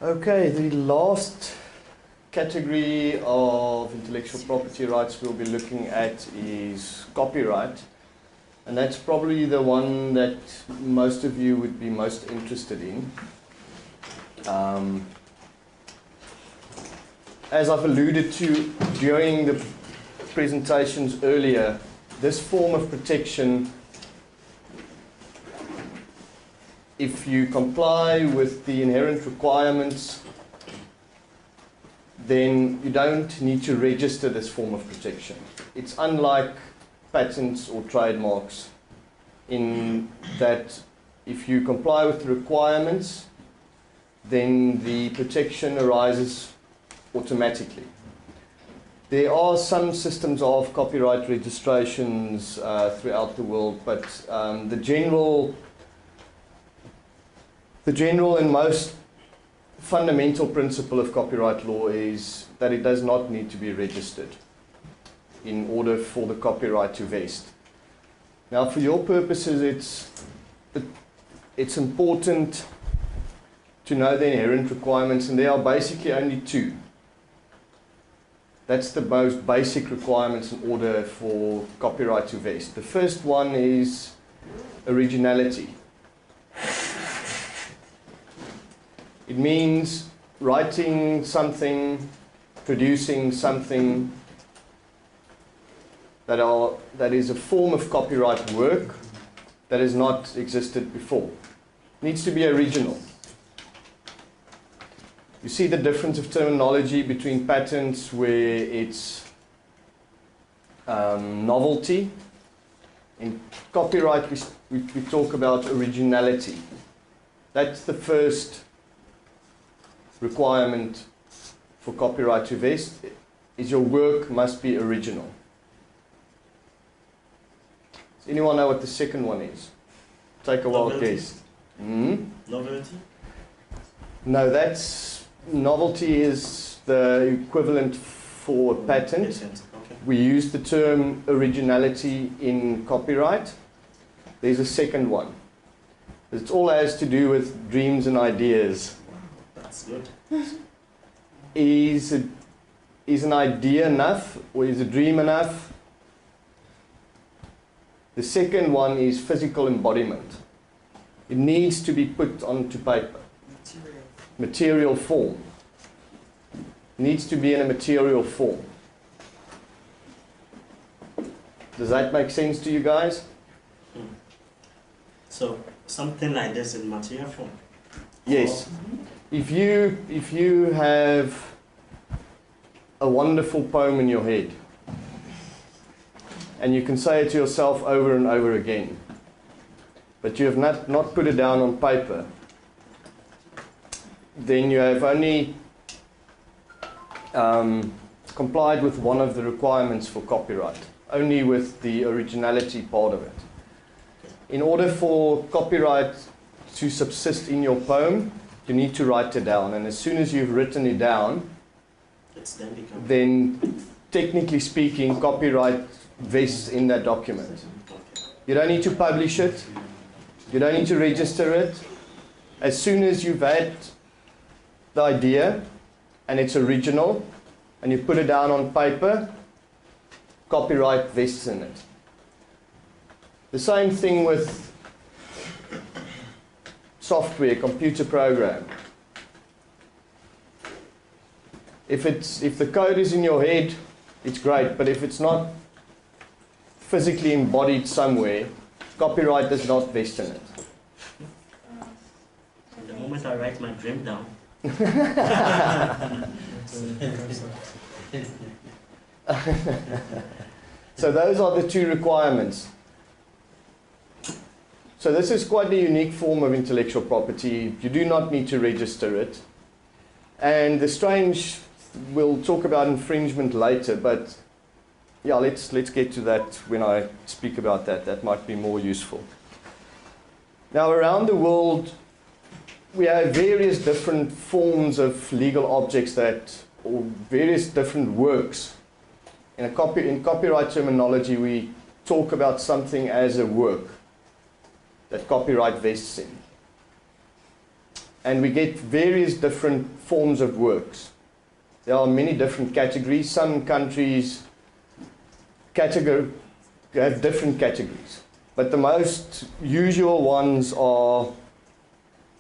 Okay, the last category of intellectual property rights we'll be looking at is copyright. And that's probably the one that most of you would be most interested in. As I've alluded to during the presentations earlier, this form of protection, if you comply with the inherent requirements, then you don't need to register this form of protection. It's unlike patents or trademarks in that if you comply with the requirements, then the protection arises automatically. There are some systems of copyright registrations throughout the world, but the general and most fundamental principle of copyright law is that it does not need to be registered in order for the copyright to vest. Now, for your purposes, it's important to know the inherent requirements, and there are basically only two. That's the most basic requirements in order for copyright to vest. The first one is originality. It means writing something, producing something that is a form of copyright work that has not existed before. It needs to be original. You see the difference of terminology between patents where it's novelty. In copyright we talk about originality. That's the first requirement for copyright to vest, is your work must be original. Does anyone know what the second one is? Take a wild guess. Novelty? No, novelty is the equivalent for a patent. Yes, okay. We use the term originality in copyright. There's a second one. It all has to do with dreams and ideas. That's good. Is an idea enough, or is a dream enough? The second one is physical embodiment. It needs to be put onto paper. Material form. It needs to be in a material form. Does that make sense to you guys? So something like this in material form? Yes. If you have a wonderful poem in your head, and you can say it to yourself over and over again, but you have not put it down on paper, then you have only complied with one of the requirements for copyright, only with the originality part of it. In order for copyright to subsist in your poem, you need to write it down, and as soon as you've written it down, then technically speaking, copyright vests in that document. You don't need to publish it, you don't need to register it. As soon as you've had the idea and it's original and you put it down on paper, copyright vests in it. The same thing with software, computer program. If the code is in your head, it's great, but if it's not physically embodied somewhere, copyright does not vest in it. The moment I write my dream down. So those are the two requirements. So this is quite a unique form of intellectual property. You do not need to register it. And the strange, we'll talk about infringement later, but yeah, let's get to that when I speak about that. That might be more useful. Now, around the world, we have various different forms of legal objects or various different works. In copyright terminology, we talk about something as a work that copyright vests in. and we get various different forms of works. There are many different categories. Some countries have different categories, but the most usual ones are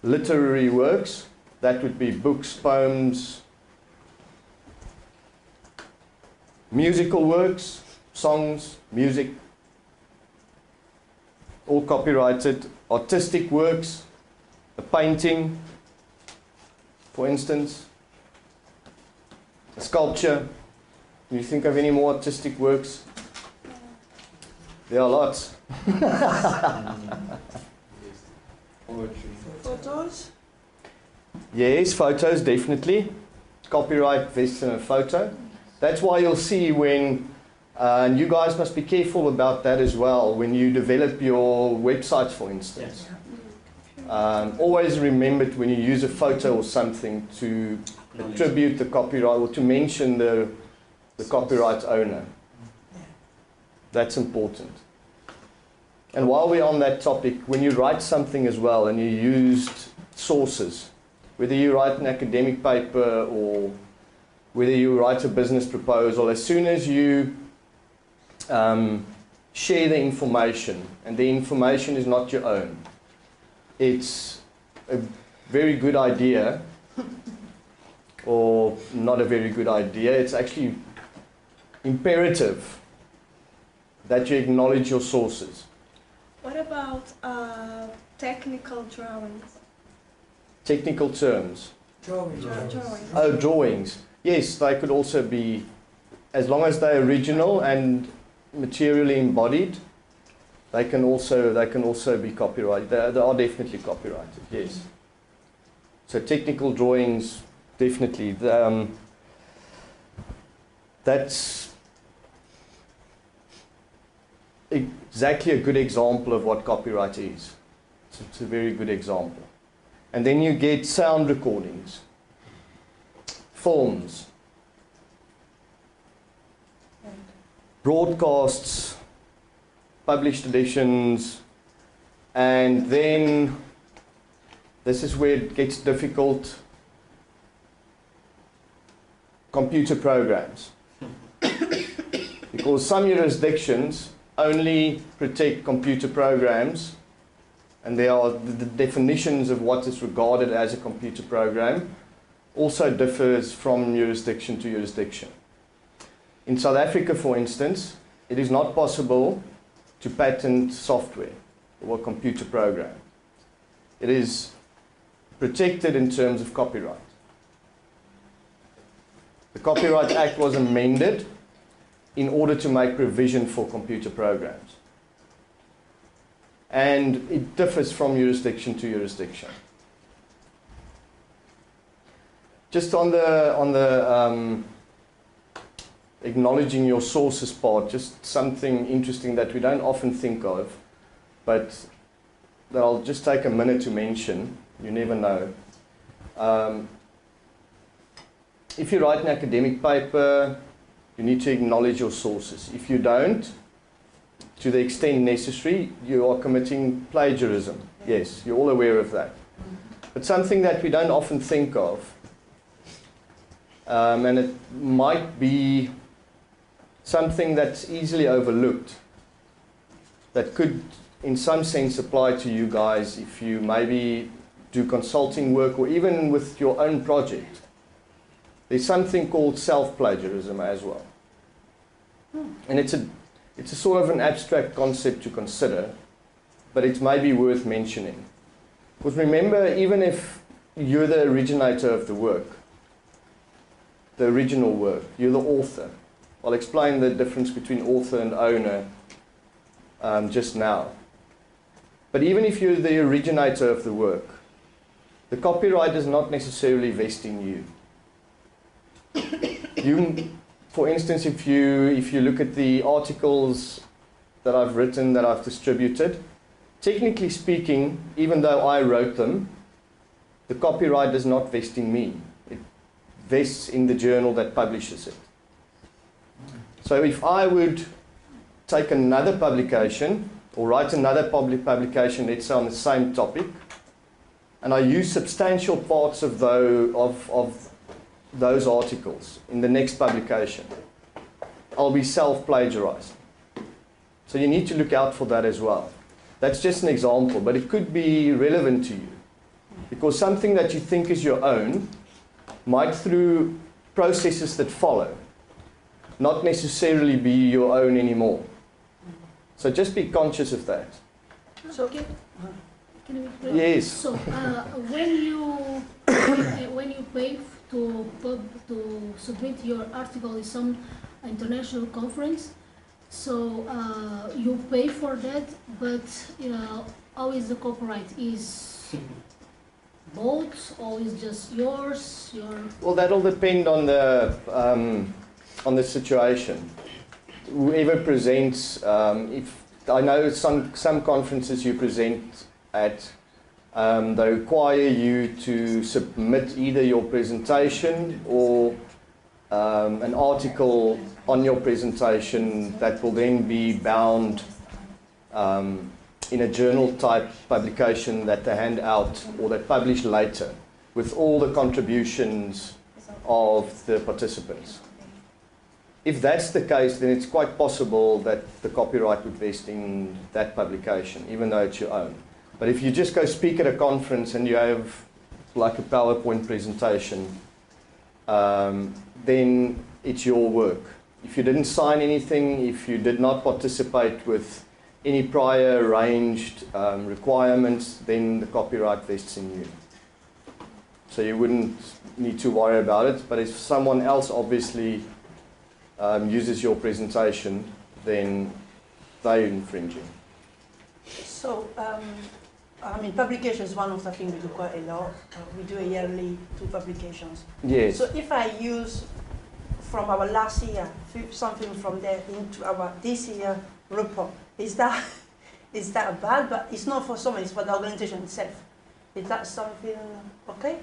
literary works. That would be books, poems, musical works, songs, music, all copyrighted. Artistic works, a painting, for instance, a sculpture. Can you think of any more artistic works? There are lots. Poetry. Photos? Yes, photos, definitely. Copyright vests in a photo. That's why you'll see when, and you guys must be careful about that as well, when you develop your websites, for instance. Always remember when you use a photo or something to attribute the copyright or to mention the copyright owner. That's important. And while we're on that topic, when you write something as well and you used sources, whether you write an academic paper or whether you write a business proposal, as soon as you share the information, and the information is not your own, it's a very good idea, or not a very good idea, it's actually imperative that you acknowledge your sources. What about technical drawings? Technical terms. Drawings. Oh, drawings. Yes, they could also be, as long as they're original and materially embodied, they can also be copyrighted. They are definitely copyrighted, yes. So technical drawings, definitely. That's exactly a good example of what copyright is. It's a very good example. And then you get sound recordings, films, broadcasts, published editions, and then this is where it gets difficult, computer programs. Because some jurisdictions only protect computer programs, and there are the definitions of what is regarded as a computer program also differs from jurisdiction to jurisdiction. In South Africa, for instance, it is not possible to patent software or a computer program. It is protected in terms of copyright. The Copyright Act was amended in order to make provision for computer programs. And it differs from jurisdiction to jurisdiction. Just on the acknowledging your sources part, just something interesting that we don't often think of, but that I'll just take a minute to mention. You never know. If you write an academic paper, you need to acknowledge your sources. If you don't, to the extent necessary, you are committing plagiarism. Yes, you're all aware of that. But something that we don't often think of, and it might be something that's easily overlooked, that could in some sense apply to you guys if you maybe do consulting work or even with your own project. There's something called self-plagiarism as well. And it's a sort of an abstract concept to consider, but it may be worth mentioning. Because remember, even if you're the originator of the work, the original work, you're the author. I'll explain the difference between author and owner just now. But even if you're the originator of the work, the copyright is not necessarily vesting you. For instance, if you look at the articles that I've written, that I've distributed, technically speaking, even though I wrote them, the copyright is not vesting me. It vests in the journal that publishes it. So if I would take another publication, or write another publication, let's say on the same topic, and I use substantial parts of those articles in the next publication, I'll be self-plagiarizing. So you need to look out for that as well. That's just an example, but it could be relevant to you. Because something that you think is your own might, through processes that follow, not necessarily be your own anymore. So just be conscious of that. So, can we Yes. So when you pay to submit your article in some international conference, so you pay for that, but how is the copyright? Is both, or is just yours? Well, that'll depend on the situation. Whoever presents, if I know some conferences you present at, they require you to submit either your presentation or an article on your presentation that will then be bound in a journal type publication that they hand out or they publish later with all the contributions of the participants. If that's the case, then it's quite possible that the copyright would vest in that publication, even though it's your own. But if you just go speak at a conference and you have like a PowerPoint presentation, then it's your work. If you didn't sign anything, if you did not participate with any prior arranged requirements, then the copyright vests in you. So you wouldn't need to worry about it. But if someone else obviously uses your presentation, then they're infringing. So, I mean, publication is one of the things we do quite a lot. We do a yearly 2 publications. Yes. So if I use from our last year, something from there into our this year report, is that bad? But it's not for someone, it's for the organization itself. Is that something okay?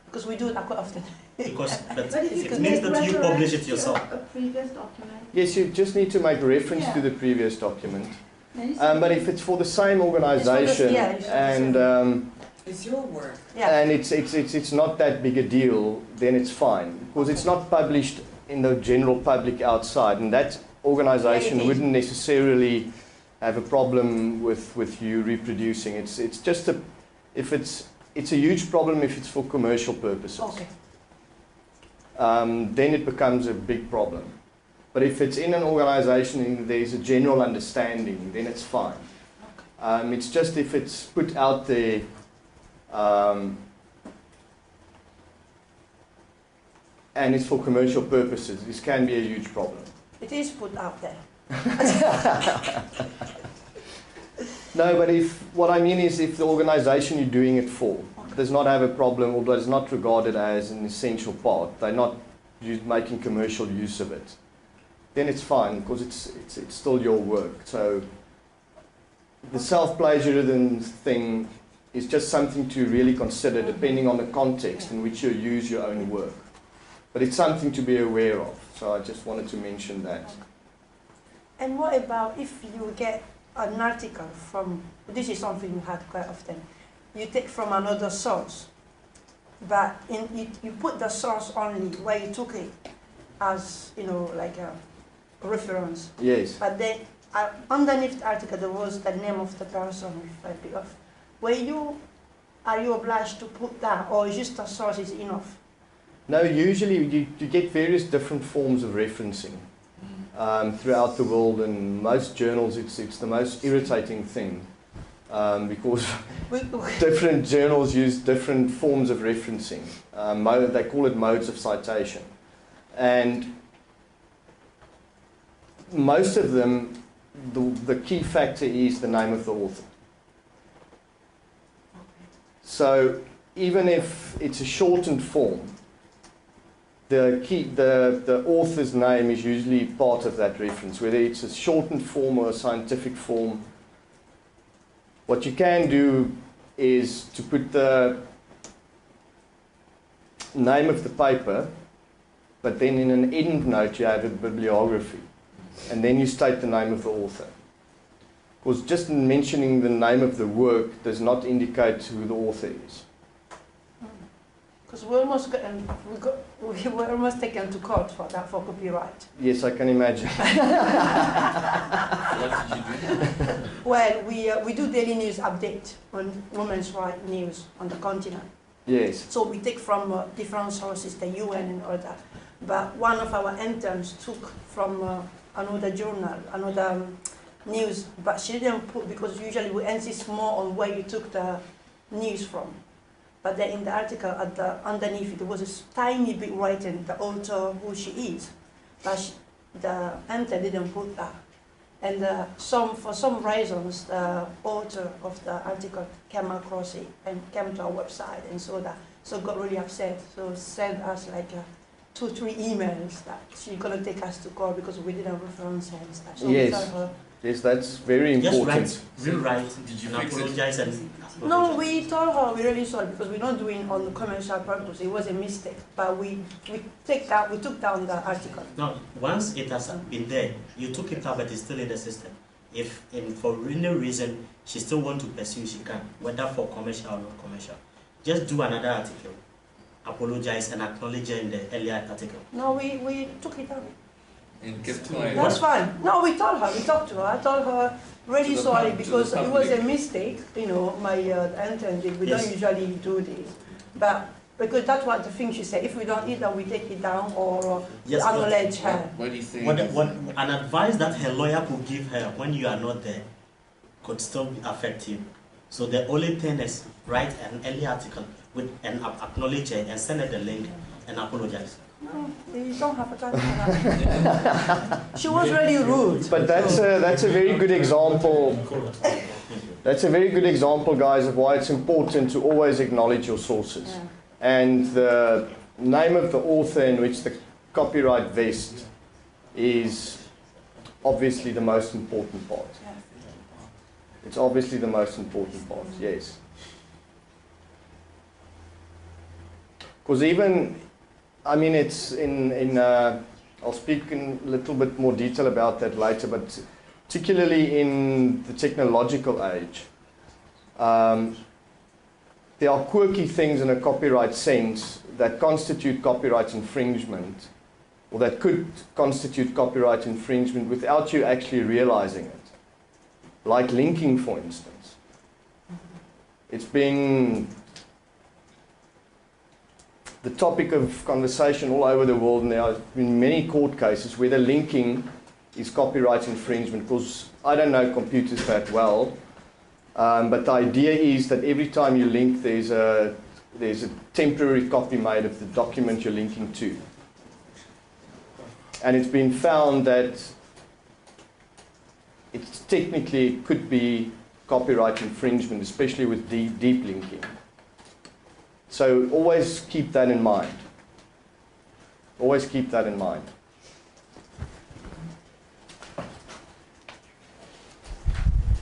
Because we do it quite often. Because but But if you it could means make that you publish it reference yourself. to a previous document. Yes, you just need to make reference to the previous document. But if it's for the same organization and It's your work. Yeah. and it's not that big a deal, then it's fine, because it's not published in the general public outside, and that organization wouldn't necessarily have a problem with you reproducing. It's just it's a huge problem if it's for commercial purposes. Okay. Then it becomes a big problem. But if it's in an organization and there's a general understanding, then it's fine. It's just if it's put out there and it's for commercial purposes, this can be a huge problem. It is put out there. No, but what I mean is if the organization you're doing it for does not have a problem or does not regard it as an essential part, they're not making commercial use of it, then it's fine, because it's still your work. So the self-plagiarism thing is just something to really consider depending on the context in which you use your own work. But it's something to be aware of, so I just wanted to mention that. And what about if you get an article from, this is something you had quite often, you take from another source, but you put the source only where you took it as, like a reference. Yes. But then underneath the article there was the name of the person, if I pick off. Are you obliged to put that, or just the source is enough? No, usually you get various different forms of referencing throughout the world, and most journals it's the most irritating thing because different journals use different forms of referencing. They call it modes of citation. And most of them, the key factor is the name of the author. So even if it's a shortened form, the author's name is usually part of that reference, whether it's a shortened form or a scientific form. What you can do is to put the name of the paper, but then in an end note you have a bibliography, and then you state the name of the author. Because just mentioning the name of the work does not indicate who the author is. Because we were almost taken to court for that, for copyright. Yes, I can imagine. What did you do? Well, we do daily news update on women's rights news on the continent. Yes. So we take from different sources, the UN and all that. But one of our interns took from another journal, another news, but she didn't put, because usually we insist more on where you took the news from. But then in the article, at the underneath, there was a tiny bit writing, the author, who she is. But the intern didn't put that. And for some reasons, the author of the article came across it and came to our website and saw that. So got really upset. So sent us like 2-3 emails that she's going to take us to court because we didn't reference her and stuff. So we Yes. told her, Yes, that's very Just important. rewrite, Did you and fix it? apologize and no, we told her we're really sorry because we're not doing it on commercial purpose. It was a mistake. But we took down the article. No, once it has been there, you took it out, but it's still in the system. If for any reason she still want to pursue, she can, whether for commercial or not commercial. Just do another article, apologize and acknowledge her in the earlier article. No, we took it out. And kept quiet. That's fine. No, we told her. We talked to her. I told her really To the sorry to the because it was a public. mistake. You know, my intern did. We Yes. don't usually do this, but because that's what the thing she said. If we don't either we take it down or Yes, but acknowledge her. What do you think? what an advice that her lawyer could give her when you are not there could still affect you. So the only thing is write an early article with and acknowledge her and send her the link and apologize. No, you don't have a time for that. She was really rude. But that's a very good example. That's a very good example, guys, of why it's important to always acknowledge your sources. Yeah. And the name of the author in which the copyright vests is obviously the most important part. Yeah. It's obviously the most important part, yes. Because even, I mean, it's I'll speak in a little bit more detail about that later, but particularly in the technological age, there are quirky things in a copyright sense that constitute copyright infringement, or that could constitute copyright infringement without you actually realizing it. Like linking, for instance. It's been the topic of conversation all over the world, and there have been many court cases where the linking is copyright infringement, because I don't know computers that well, but the idea is that every time you link, there's a temporary copy made of the document you're linking to. And it's been found that it technically could be copyright infringement, especially with deep linking. So always keep that in mind. Always keep that in mind.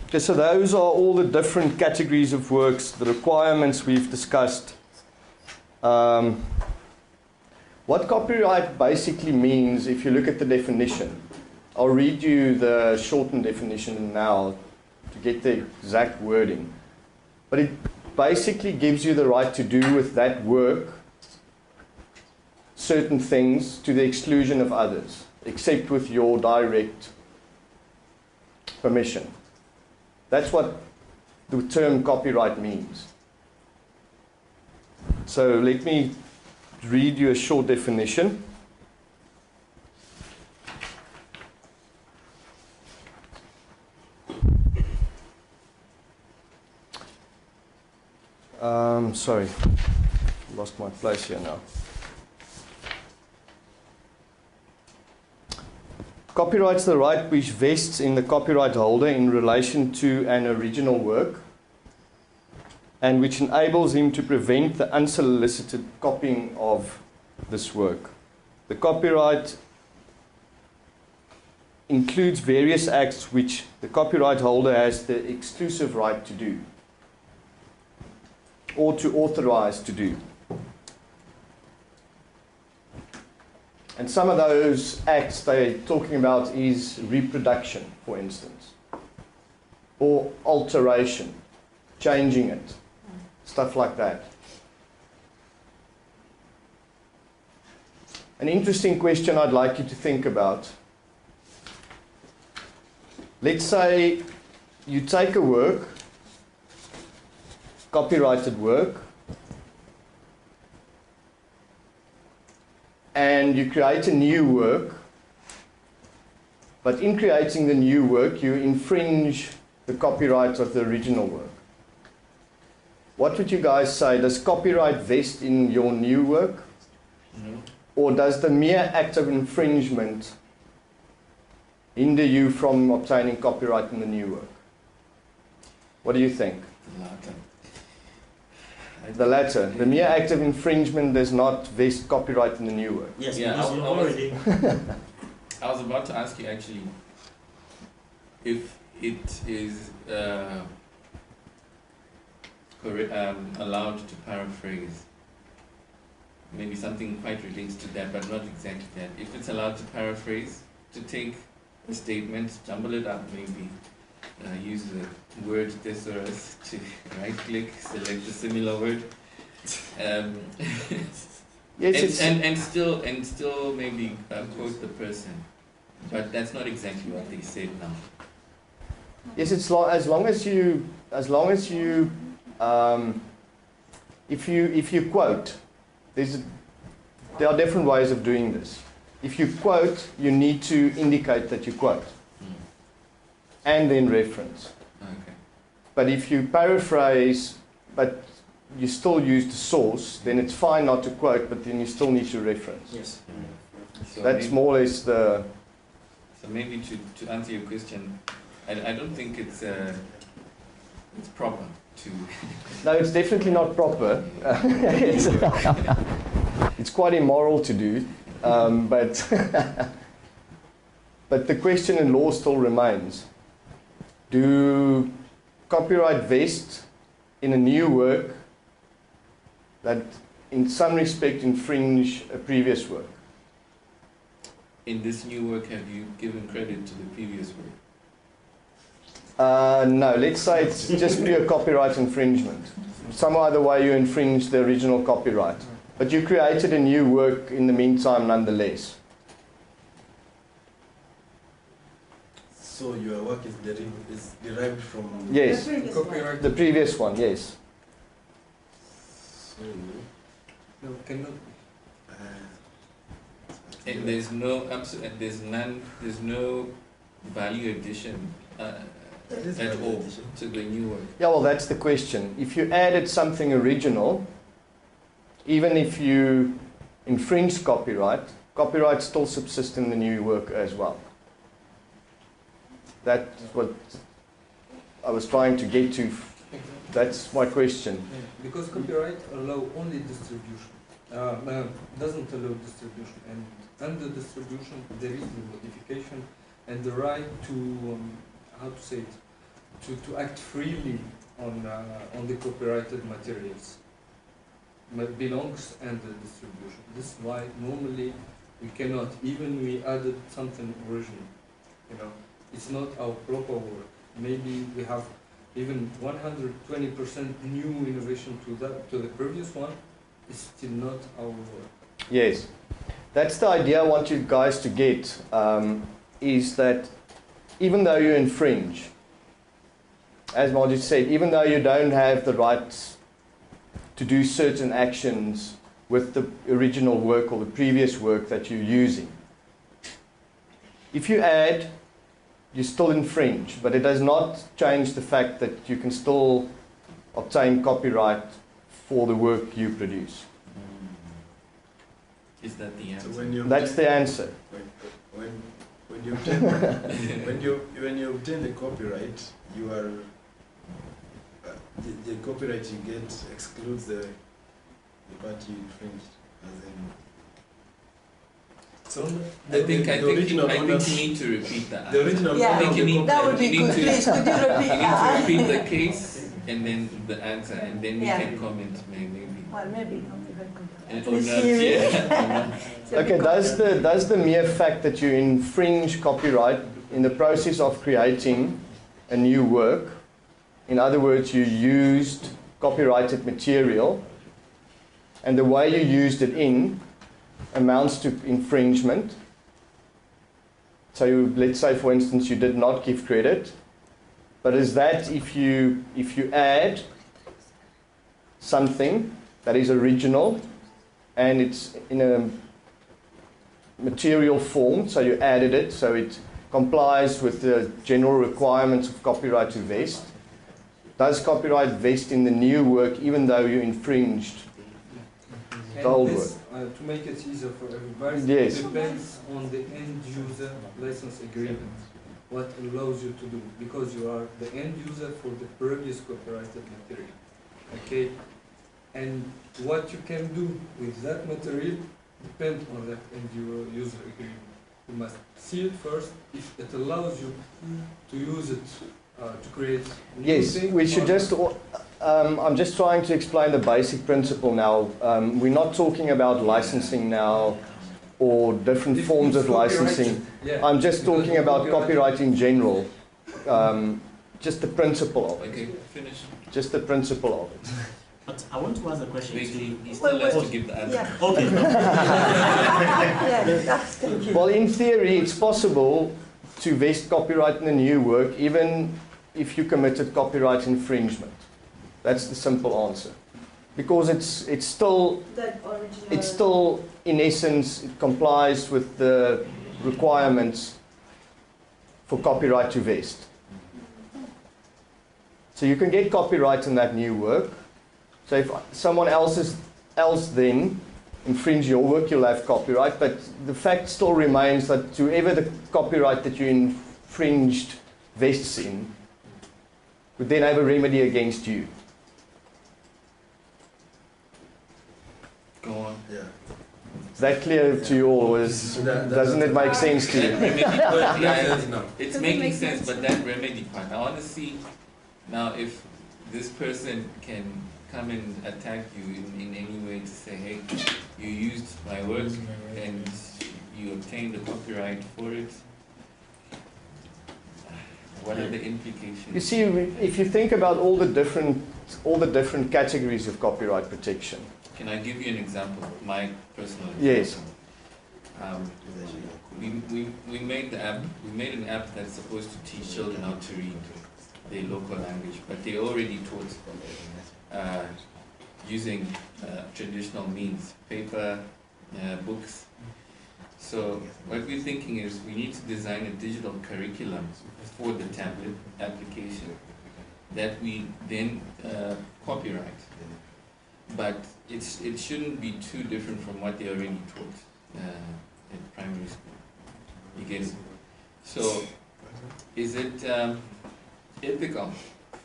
Okay, so those are all the different categories of works, the requirements we've discussed. What copyright basically means, if you look at the definition, I'll read you the shortened definition now to get the exact wording. But it basically gives you the right to do with that work certain things to the exclusion of others, except with your direct permission. That's what the term copyright means. So let me read you a short definition. Sorry, lost my place here now. Copyright's the right which vests in the copyright holder in relation to an original work, and which enables him to prevent the unsolicited copying of this work. The copyright includes various acts which the copyright holder has the exclusive right to do, or to authorize to do. And some of those acts they're talking about is reproduction, for instance, or alteration, changing it, stuff like that. an interesting question I'd like you to think about. Let's say you take a work, copyrighted work, and you create a new work, but in creating the new work, you infringe the copyright of the original work. What would you guys say? Does copyright vest in your new work? No. Or does the mere act of infringement hinder you from obtaining copyright in the new work? What do you think? The latter. The latter. The mere act of infringement does not vest copyright in the new work. Yes, Yeah, because I you was- already. I was about to ask you actually if it is allowed to paraphrase. Maybe something quite relates to that, but not exactly that. If it's allowed to paraphrase, to take a statement, jumble it up maybe, use the word thesaurus to right-click, select a similar word, Yes, and still maybe quote the person, but that's not exactly what they said now. yes. It's as long as you, if you quote, there are different ways of doing this. If you quote, you need to indicate that you quote, and then reference. Okay. But if you paraphrase, but you still use the source, then it's fine not to quote, but then you still need to reference. Yes. So That's maybe, more or less the... So maybe to answer your question, I don't think it's proper to. No, it's definitely not proper. It's quite immoral to do, but but the question in law still remains: do copyright vest in a new work that, in some respect, infringe a previous work? In this new work, have you given credit to the previous work? No, let's say it's just pure copyright infringement. Some other way you infringe the original copyright. But you created a new work in the meantime nonetheless. So your work is derived from Yes, Copyright. the previous one, yes. So, No, cannot. uh, And there's no there's no value addition that is at value all addition. to the new work. Yeah, well, that's the question. If you added something original, even if you infringe copyright, copyright still subsists in the new work as well. That's what I was trying to get to. That's my question. Because copyright allow only distribution, doesn't allow distribution, and under distribution there is the modification and the right to how to say it, to act freely on the copyrighted materials belongs under distribution. This is why normally we cannot, even we added something original, you know, it's not our proper work. Maybe we have even 120% new innovation to the previous one, is still not our work. Yes, that's the idea I want you guys to get, is that even though you infringe, as Margie said, even though you don't have the right to do certain actions with the original work or the previous work that you're using, if you add, you still infringe, but it does not change the fact that you can still obtain copyright for the work you produce. Is that the So answer? when you That's the answer. when you obtain when you obtain the copyright, you are the copyright you get excludes the part you infringed, as in. So I think original you owners- need to repeat that. the original Yeah. I think owner you of the need That would be You need good. to- Please, could you repeat You need to that? repeat the case and then the answer, and then we Yeah. can comment maybe. Well, maybe not even good. And Please or not, hear it. yeah. It's a Okay, bit does the mere fact that you infringe copyright in the process of creating a new work, in other words, you used copyrighted material, and the way you used it in amounts to infringement. So let's say, for instance, you did not give credit, but is that if you add something that is original and it's in a material form, so you added it, so it complies with the general requirements of copyright to vest. Does copyright vest in the new work even though you infringed the old work? To make it easier for everybody, Yes. it depends on the end user license agreement, what allows you to do, because you are the end user for the previous copyrighted material. Okay, and what you can do with that material depends on that end user agreement. You must see it first if it allows you to use it to create new Yes, things, we should or- just, I'm just trying to explain the basic principle now. We're not talking about licensing now or different If forms it's of licensing. Yeah. I'm just Because talking about copyright in general. Just the principle of it. Okay, finish. Just the principle of it. But I want to ask a question. Wait, to he still has to give the answer. Yeah. Okay. Yeah, that's, thank you. Well, in theory, it's possible to vest copyright in a new work, even if you committed copyright infringement. That's the simple answer. Because it's still, That original. it's still, in essence, it complies with the requirements for copyright to vest. So you can get copyright in that new work. So if someone else then infringe your work, you'll have copyright. But the fact still remains that whoever the copyright that you infringed vests in would then have a remedy against you. Go on. Yeah. Is that clear to you all? Doesn't it make sense to That you? remedy part, yeah, No. it's Doesn't making make sense, sense. but that remedy part, I want to see now if this person can come and attack you in any way to say, hey, you used my work and you obtained the copyright for it. What are the implications? You see, if you think about all the different categories of copyright protection. Can I give you an example? My personal example. Yes. We made the app. We made an app that's supposed to teach children how to read their local language, but they already taught using traditional means, paper, books. So what we're thinking is we need to design a digital curriculum for the tablet application that we then copyright. But it shouldn't be too different from what they already taught in primary school. You get it? So is it ethical,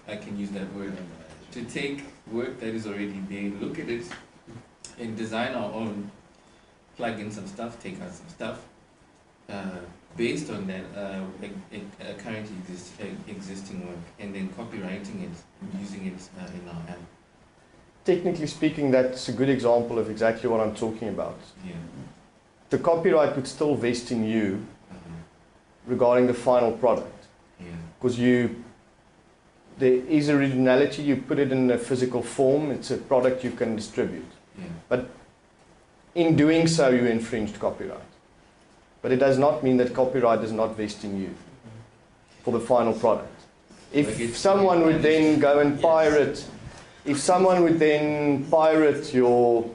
I can use that word, to take work that is already there, look at it, and design our own, plug in some stuff, take out some stuff, based on that currently existing work, and then copywriting it, and using it in our app. Technically speaking, that's a good example of exactly what I'm talking about. Yeah. The copyright would still vest in you regarding the final product. Yeah. Because there is originality, you put it in a physical form, it's a product you can distribute. Yeah. In doing so, you infringed copyright. But it does not mean that copyright does not vest in you for the final product. If someone would then go and pirate, if someone would then pirate your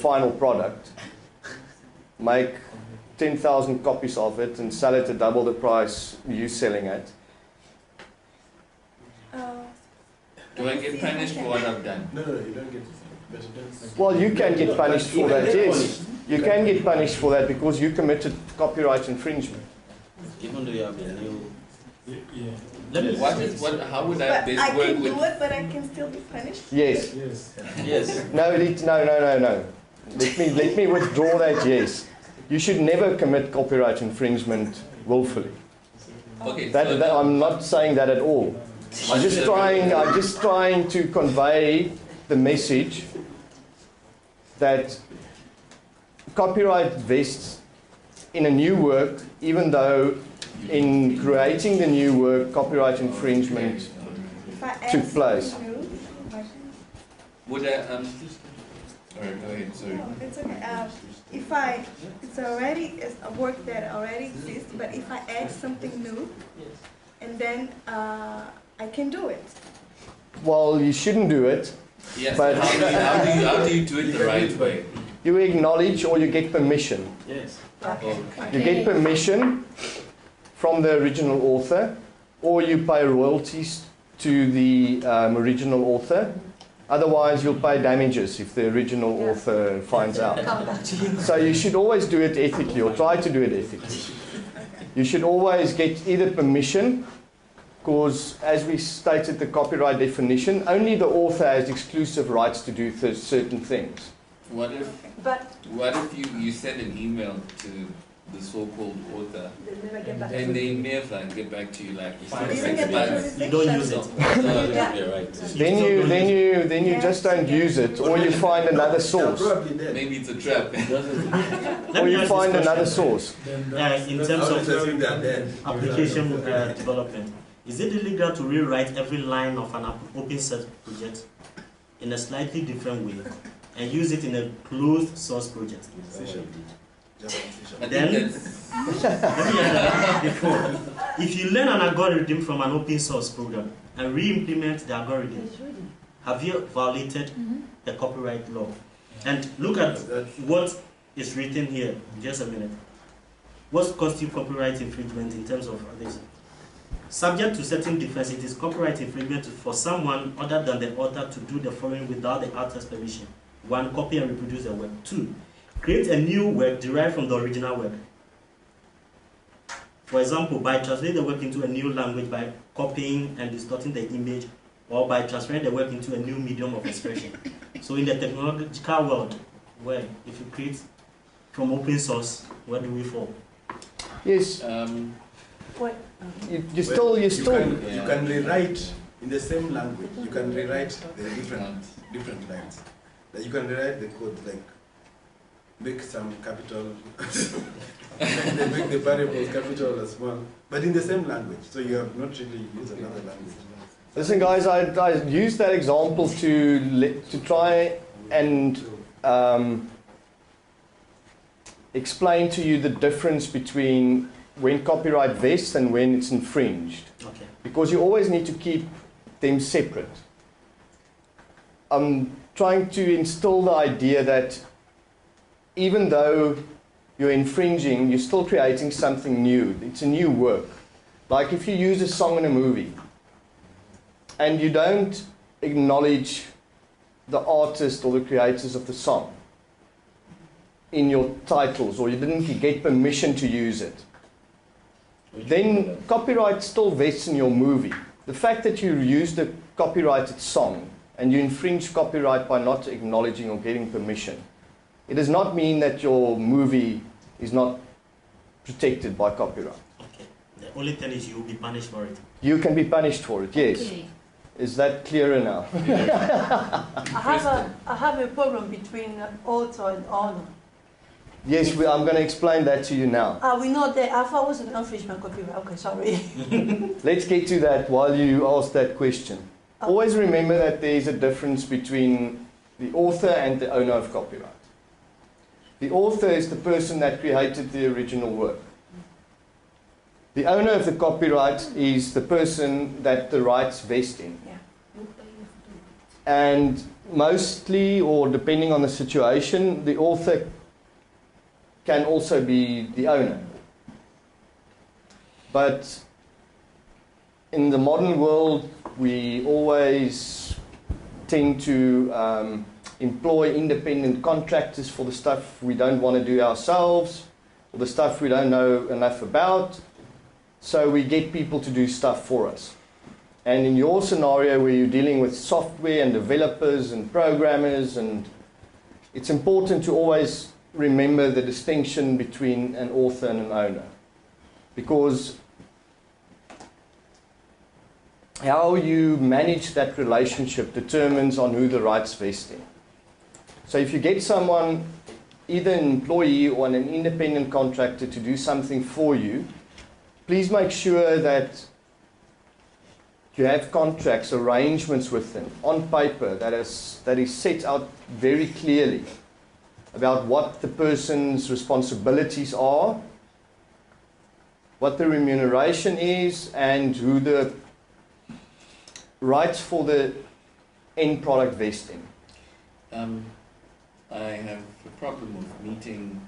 final product, make 10,000 copies of it and sell it at double the price you're selling at, Do I get punished for what I've done? No, you don't get it. But you don't. well, you can get punished for that, yes. You can get punished for that because you committed copyright infringement. Even though you have a new. Yeah. How would I But best I work can with? do it, but I can still be punished. Yes. Yes. Yes. No. Let me withdraw that, yes. You should never commit copyright infringement willfully. Okay, That, I'm not saying that at all. I'm just trying to convey the message that copyright vests in a new work, even though in creating the new work, copyright infringement If I add took place. something new, would I, Alright, go ahead, sorry. No, it's okay. It's a work that already exists, but if I add something new, and then I can do it. Well, you shouldn't do it. Yes, But- but how do you do it the right way? You acknowledge or you get permission. Yes. Okay. You get permission from the original author, or you pay royalties to the original author. Otherwise, you'll pay damages if the original author finds out. Come back to you. So you should always do it ethically, or try to do it ethically. You should always get either permission, because as we stated the copyright definition, only the author has exclusive rights to do certain things. What if But you send an email to the so-called author They never get back and to they me. never get back to you like Fine. Even get the You don't use it. Then you just don't use it, or you find another source, Probably dead. maybe it's a trap. Let or me you ask find this another question. source. In terms of they're dead. application development, is it illegal to rewrite every line of an open source project in a slightly different way and use it in a closed source project? I Then- think that's Let me add before. If you learn an algorithm from an open source program and re-implement the algorithm, have you violated the copyright law? And look at what is written here. Just a minute. What constitutes copyright infringement in terms of this? Subject to certain defense, it is copyright infringement for someone other than the author to do the following without the author's permission. 1. Copy and reproduce the work. 2. Create a new work derived from the original work. For example, by translating the work into a new language by copying and distorting the image, or by transferring the work into a new medium of expression. So in the technological world, where if you create from open source, where do we fall? Yes, what? you still You can Yeah. rewrite in the same language. You can rewrite the different lines. That you can rewrite the code like make some capital, make the variables capital or small, but in the same language. So you have not really used another language. Listen, guys, I used that example to try and explain to you the difference between when copyright vests and when it's infringed. Okay. Because you always need to keep them separate. I'm trying to instill the idea that even though you're infringing, you're still creating something new. It's a new work. Like if you use a song in a movie and you don't acknowledge the artist or the creators of the song in your titles, or you didn't get permission to use it, then copyright still vests in your movie. The fact that you used a copyrighted song and you infringe copyright by not acknowledging or getting permission, it does not mean that your movie is not protected by copyright. Okay. The only thing is you will be punished for it. You can be punished for it, yes. Okay. Is that clearer now? I have a problem between author and owner. Yes, I'm going to explain that to you now. We know that I thought it was an infringement copyright. Okay, sorry. Let's get to that while you ask that question. Always remember that there is a difference between the author and the owner of copyright. The author is the person that created the original work. The owner of the copyright is the person that the rights vest in. And mostly, or depending on the situation, the author can also be the owner. But in the modern world, we always tend to employ independent contractors for the stuff we don't want to do ourselves, or the stuff we don't know enough about. So we get people to do stuff for us. And in your scenario where you're dealing with software and developers and programmers, and it's important to always remember the distinction between an author and an owner. Because how you manage that relationship determines on who the rights vest in. So if you get someone, either an employee or an independent contractor, to do something for you, please make sure that you have contracts, arrangements with them on paper that is set out very clearly about what the person's responsibilities are, what the remuneration is, and who the rights for the end product vesting. I have a problem with meeting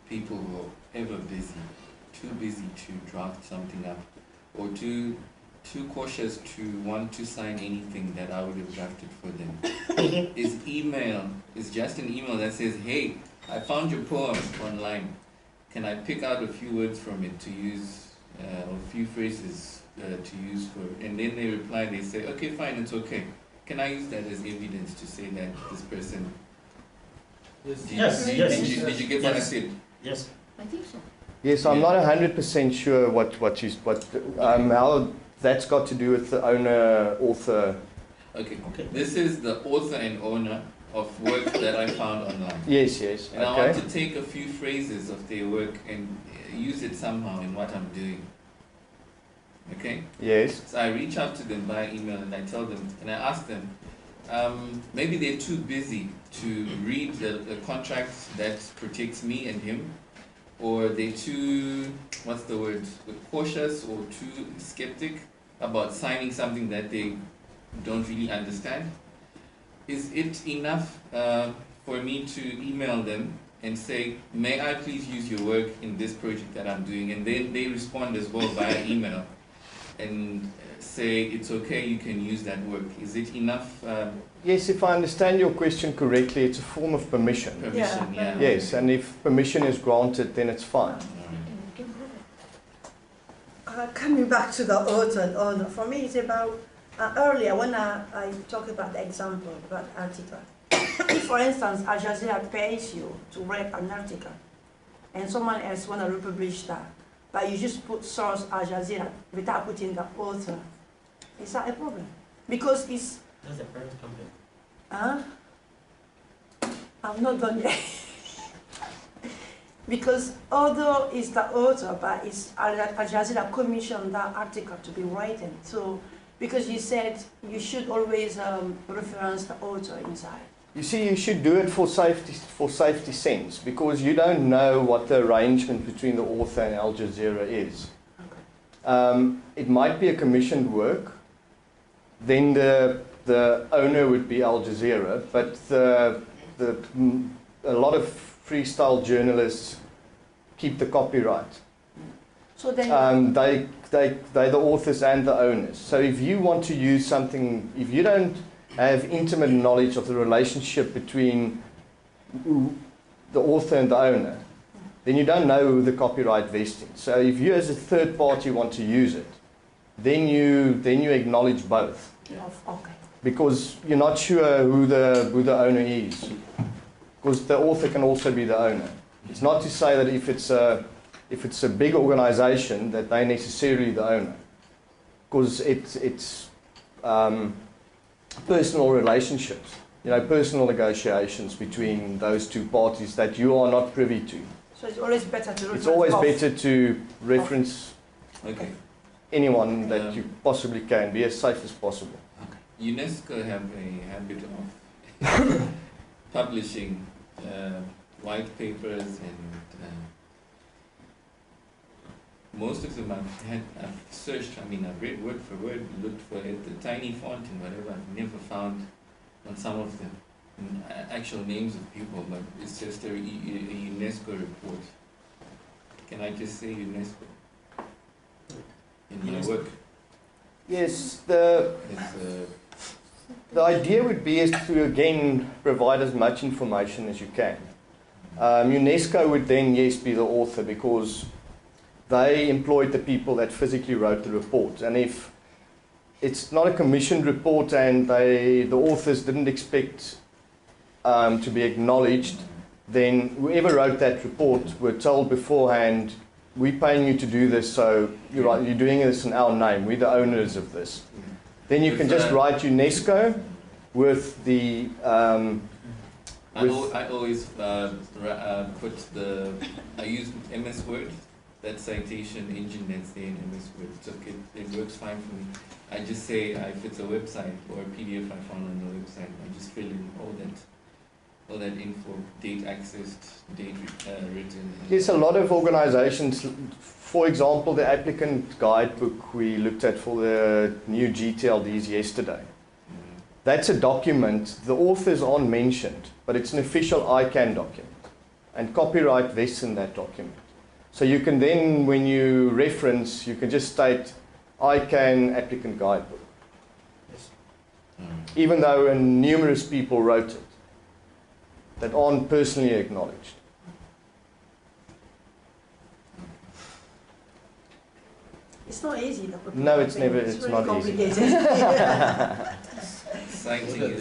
people who are ever busy, too busy to draft something up, or too cautious to want to sign anything that I would have drafted for them. Is just an email that says, hey, I found your poem online. Can I pick out a few words from it to use, or a few phrases to use for, and then they reply, they say, okay, fine, it's okay. Can I use that as evidence to say that this person... Yes. Did you get what I said? Yes. I think so. Yes, I'm not 100% sure how that's got to do with the owner, author. Okay. This is the author and owner of work that I found online. Yes. And I want to take a few phrases of their work and use it somehow in what I'm doing. Okay? Yes. So I reach out to them by email and I tell them, and I ask them, maybe they're too busy to read the contract that protects me and him, or they're too, cautious or too skeptic about signing something that they don't really understand. Is it enough for me to email them and say, may I please use your work in this project that I'm doing? And then they respond as well via email and say, it's okay, you can use that work. Is it enough? Yes, if I understand your question correctly, it's a form of permission. Permission, yeah. Yes, and if permission is granted, then it's fine. Coming back to the author and owner, for me it's about, earlier when I talked about the example about article. If, for instance, Al Jazeera pays you to write an article, and someone else want to republish that, but you just put source Al Jazeera without putting the author, is that a problem? Because it's... That's a parent company. Huh? I'm not done yet. Because although it's the author, but it's Al Jazeera commissioned that article to be written. So, because you said you should always reference the author inside. You see, you should do it for safety sense, because you don't know what the arrangement between the author and Al Jazeera is. Okay. It might be a commissioned work, then the owner would be Al Jazeera, but a lot of freestyle journalists keep the copyright. So then they're the authors and the owners. So if you want to use something, if you don't have intimate knowledge of the relationship between the author and the owner, then you don't know who the copyright vests in. So if you as a third party want to use it, then you acknowledge both. Okay. Because you're not sure who the owner is. Because the author can also be the owner. It's not to say that if it's a big organization that they're necessarily the owner. Because it's personal relationships, personal negotiations between those two parties that you are not privy to. So it's always better to reference It's always both. better to reference anyone that you possibly can, be as safe as possible. UNESCO have a habit of publishing white papers, and most of them I've searched, I've read word for word, looked for it, the tiny font and whatever. I've never found on some of them actual names of people, but it's just a UNESCO report. Can I just say UNESCO in my work? Yes, the idea would be is to again provide as much information as you can. UNESCO would then, yes, be the author, because they employed the people that physically wrote the report. And if it's not a commissioned report and the authors didn't expect to be acknowledged, then whoever wrote that report were told beforehand, we're paying you to do this, so you're doing this in our name, we're the owners of this. Then you can just write UNESCO with the... I always I use MS Word. that citation engine that's there in MS Word. So it works fine for me. I just say if it's a website or a PDF I found on the website, I just fill in all that info, date accessed, date written. Yes, a lot of organizations, for example, the applicant guidebook we looked at for the new GTLDs yesterday. That's a document, the authors aren't mentioned, but it's an official ICANN document. And copyright vests in that document. So you can then, when you reference, you can just state ICANN applicant guidebook. Even though numerous people wrote it that aren't personally acknowledged. It's not easy though. No, it's never, it's really not complicated. easy.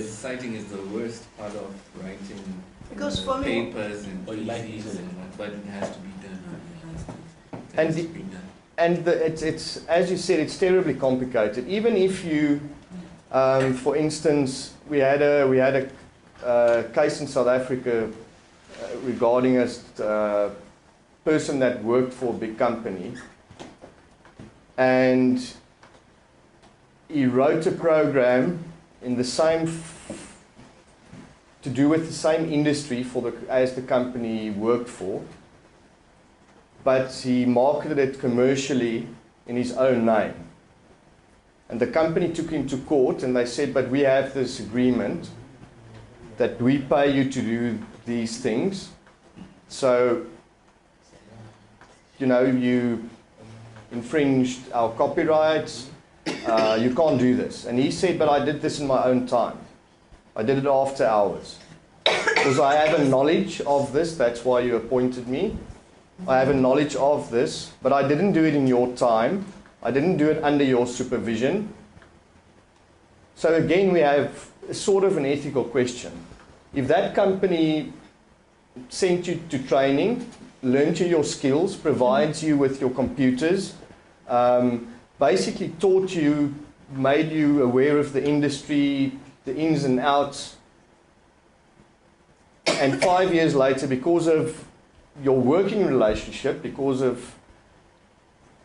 Citing is the worst part of writing Because for me, papers and theses and what, but it has to be done. It And has the- to be done. And it's as you said, it's terribly complicated. Even if you, for instance, we had a case in South Africa regarding a person that worked for a big company, and he wrote a program in the same to do with the same industry as the company he worked for. But he marketed it commercially in his own name. And the company took him to court and they said, but we have this agreement that we pay you to do these things. So, you infringed our copyrights, you can't do this. And he said, but I did this in my own time. I did it after hours. Because I have a knowledge of this, that's why you appointed me. I have a knowledge of this, but I didn't do it in your time. I didn't do it under your supervision. So again, we have sort of an ethical question. If that company sent you to training, learned you your skills, provides you with your computers, basically taught you, made you aware of the industry, the ins and outs, and 5 years later, because of your working relationship, because of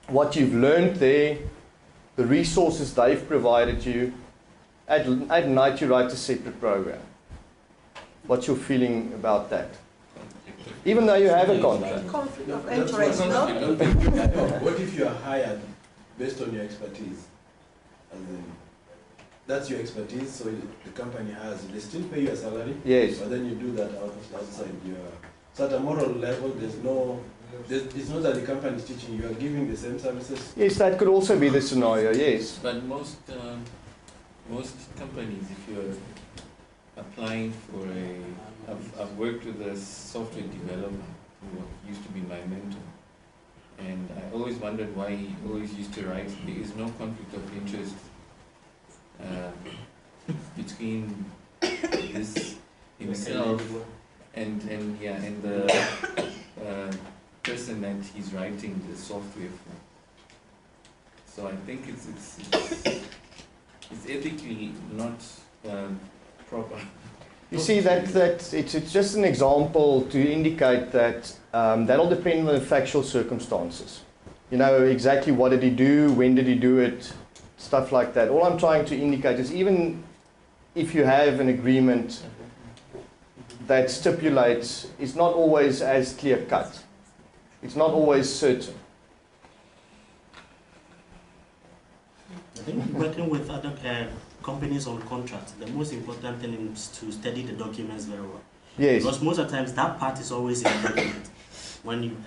what you've learned there, the resources they've provided you, at night you write a separate program. What's your feeling about that? Even though you have a contract. conflict of That's interest, what- no? What if you are hired based on your expertise? And then that's your expertise, so the company has, they still pay you a salary, Yes. but then you do that outside your. So at a moral level, it's not that the company is teaching you, are giving the same services. Yes, that could also be the scenario, yes. But most companies, if you're applying for I've worked with a software developer who used to be my mentor, and I always wondered why he always used to write, there is no conflict of interest between this himself and the person that he's writing the software for. So I think it's ethically not proper. You see, that it's just an example to indicate that that'll depend on the factual circumstances. You know, exactly what did he do, when did he do it, stuff like that. All I'm trying to indicate is even if you have an agreement that stipulates, it's not always as clear cut. It's not always certain. I think working with other companies on contracts, the most important thing is to study the documents very well. Yes. Because most of the times that part is always in the document.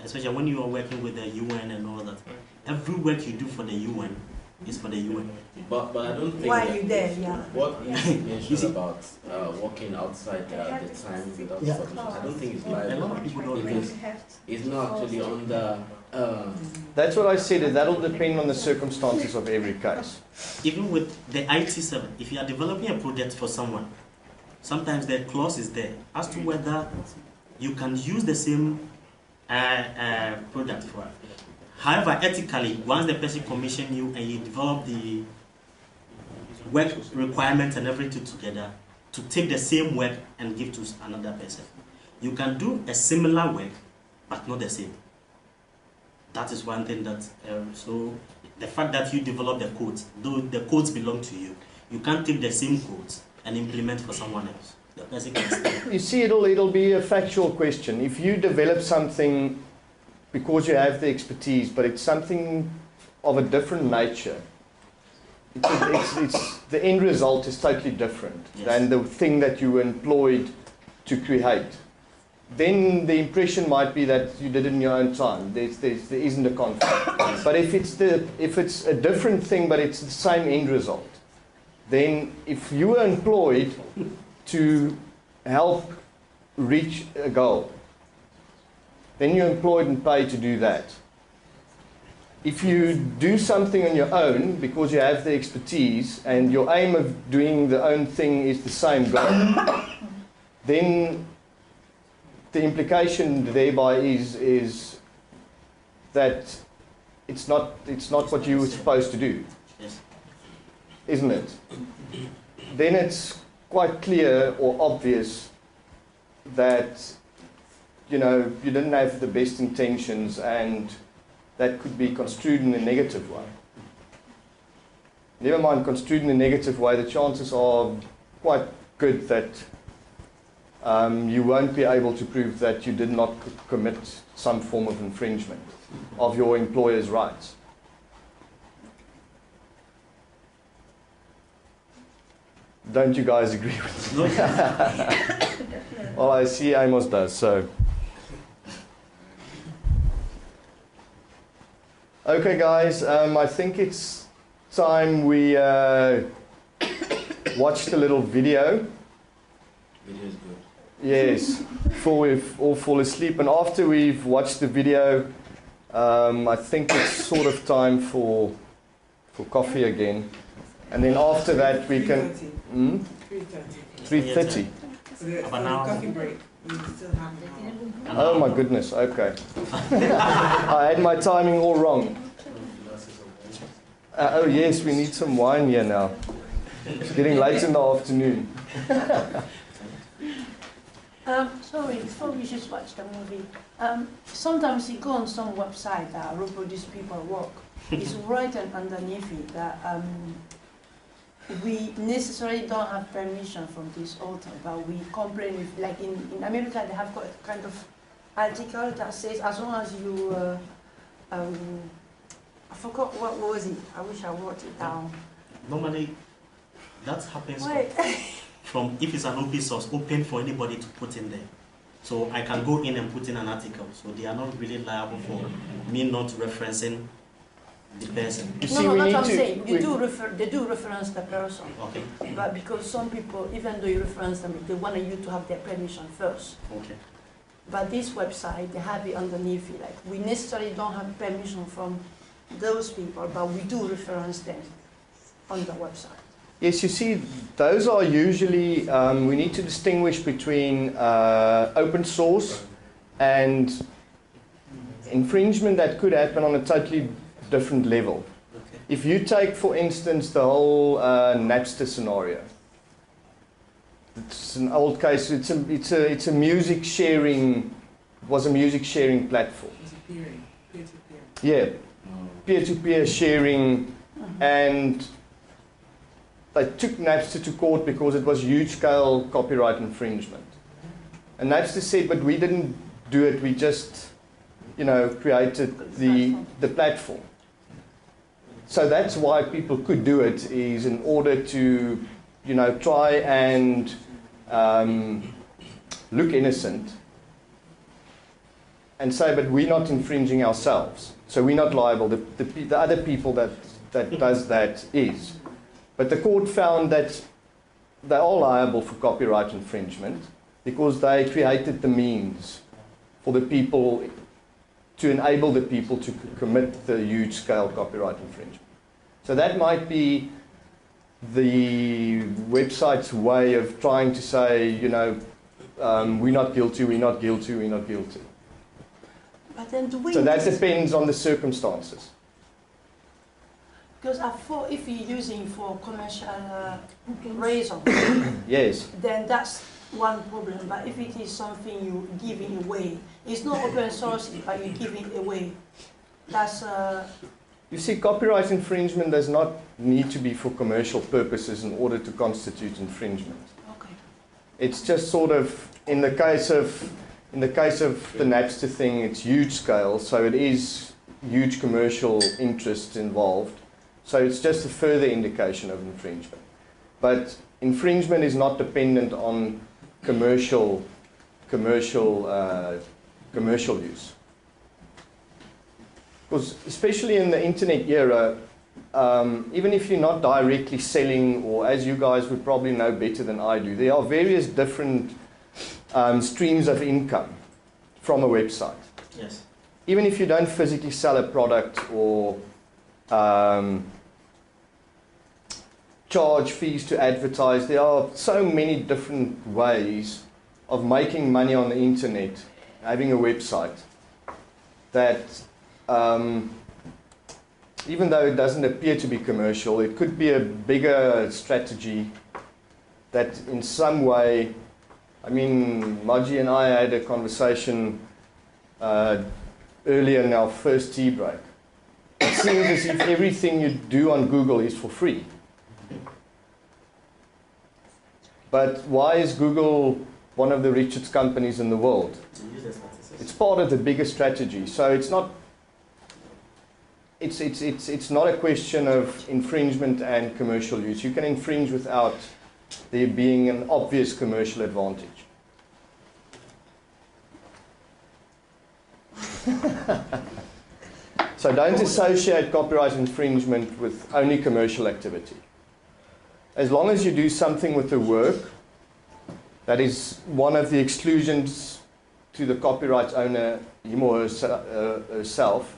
Especially when you are working with the UN and all that. Every work you do for the UN is for the UN. But I don't think Why that are you there? Yeah. what you You mentioned see- about working outside the time without Yeah. supervision, I don't think it's A lot liable of people don't because it's not actually under. That's what I said, that'll depend on the circumstances of every case. Even with the IT7, if you are developing a project for someone, sometimes the clause is there as to whether you can use the same product for it. However, ethically, once the person commissions you and you develop the work requirements and everything together, to take the same work and give to another person. You can do a similar work, but not the same. That is one thing that, so the fact that you develop the codes, though the codes belong to you, you can't take the same codes and implement for someone else. The person can still. You see, it'll be a factual question. If you develop something because you have the expertise, but it's something of a different nature, it's the end result is totally different than the thing that you were employed to create. Then the impression might be that you did it in your own time. There isn't a conflict. But if it's a different thing, but it's the same end result, then if you were employed to help reach a goal, then you're employed and paid to do that. If you do something on your own because you have the expertise and your aim of doing the own thing is the same goal, then the implication thereby is that it's not what you were supposed to do, isn't it? Then it's quite clear or obvious that you didn't have the best intentions, and that could be construed in a negative way. Never mind construed in a negative way, the chances are quite good that you won't be able to prove that you did not commit some form of infringement of your employer's rights. Don't you guys agree with me? Well, I see Amos does, so. Okay, guys, I think it's time we watched a little video. Video is good. Yes, before we've all fall asleep. And after we've watched the video, I think it's sort of time for coffee again. And then after that we can... 3:30. Coffee break. We still have Oh my goodness, okay. I had my timing all wrong. Oh yes, we need some wine here now. It's getting late in the afternoon. Sorry, before we just watch the movie, sometimes you go on some website that reproduce people work. It's written underneath it that we necessarily don't have permission from this author, but we complain with, like in America, they have got a kind of article that says as long as you, I forgot what was it. I wish I wrote it down. Normally, that happens Wait. from if it's an open source, open for anybody to put in there. So I can go in and put in an article. So they are not really liable for me not referencing the person. You No, see, no, we that's need what I'm to- saying. we- They do reference the person. Okay. But because some people, even though you reference them, they want you to have their permission first. Okay. But this website, they have it underneath it. Like, we necessarily don't have permission from those people, but we do reference them on the website. Yes, you see, those are usually, we need to distinguish between open source and infringement that could happen on a totally different level. Okay. If you take, for instance, the whole Napster scenario, it's an old case. It's a music sharing. It was a music sharing platform. It's a peer-to-peer. Yeah, peer-to-peer sharing, and they took Napster to court because it was huge-scale copyright infringement. And Napster said, "But we didn't do it. We just, created the platform." So that's why people could do it, is in order to, try and look innocent and say, but we're not infringing ourselves, so we're not liable. The other people that does that is. But the court found that they are liable for copyright infringement because they created the means for the people to enable the people to commit the huge-scale copyright infringement. So that might be the website's way of trying to say, we're not guilty, we're not guilty, we're not guilty. But then do we... So that depends on the circumstances. Because I thought if you're using for commercial reason, Yes. then that's one problem. But if it is something you're giving away, it's not open source, but you're giving away. That's You see, copyright infringement does not need to be for commercial purposes in order to constitute infringement. okay. It's just sort of, in the case of the Napster thing, it's huge scale, so it is huge commercial interest involved. So it's just a further indication of infringement. But infringement is not dependent on commercial use. Because especially in the internet era, even if you're not directly selling, or as you guys would probably know better than I do, there are various different streams of income from a website. Yes. Even if you don't physically sell a product or charge fees to advertise, there are so many different ways of making money on the internet, having a website, that even though it doesn't appear to be commercial, it could be a bigger strategy that in some way, I mean, Maji and I had a conversation earlier in our first tea break. It seems as if everything you do on Google is for free. But why is Google one of the richest companies in the world? It's part of the bigger strategy. So it's not a question of infringement and commercial use. You can infringe without there being an obvious commercial advantage. So don't associate copyright infringement with only commercial activity. As long as you do something with the work that is one of the exclusions to the copyright owner, him or herself,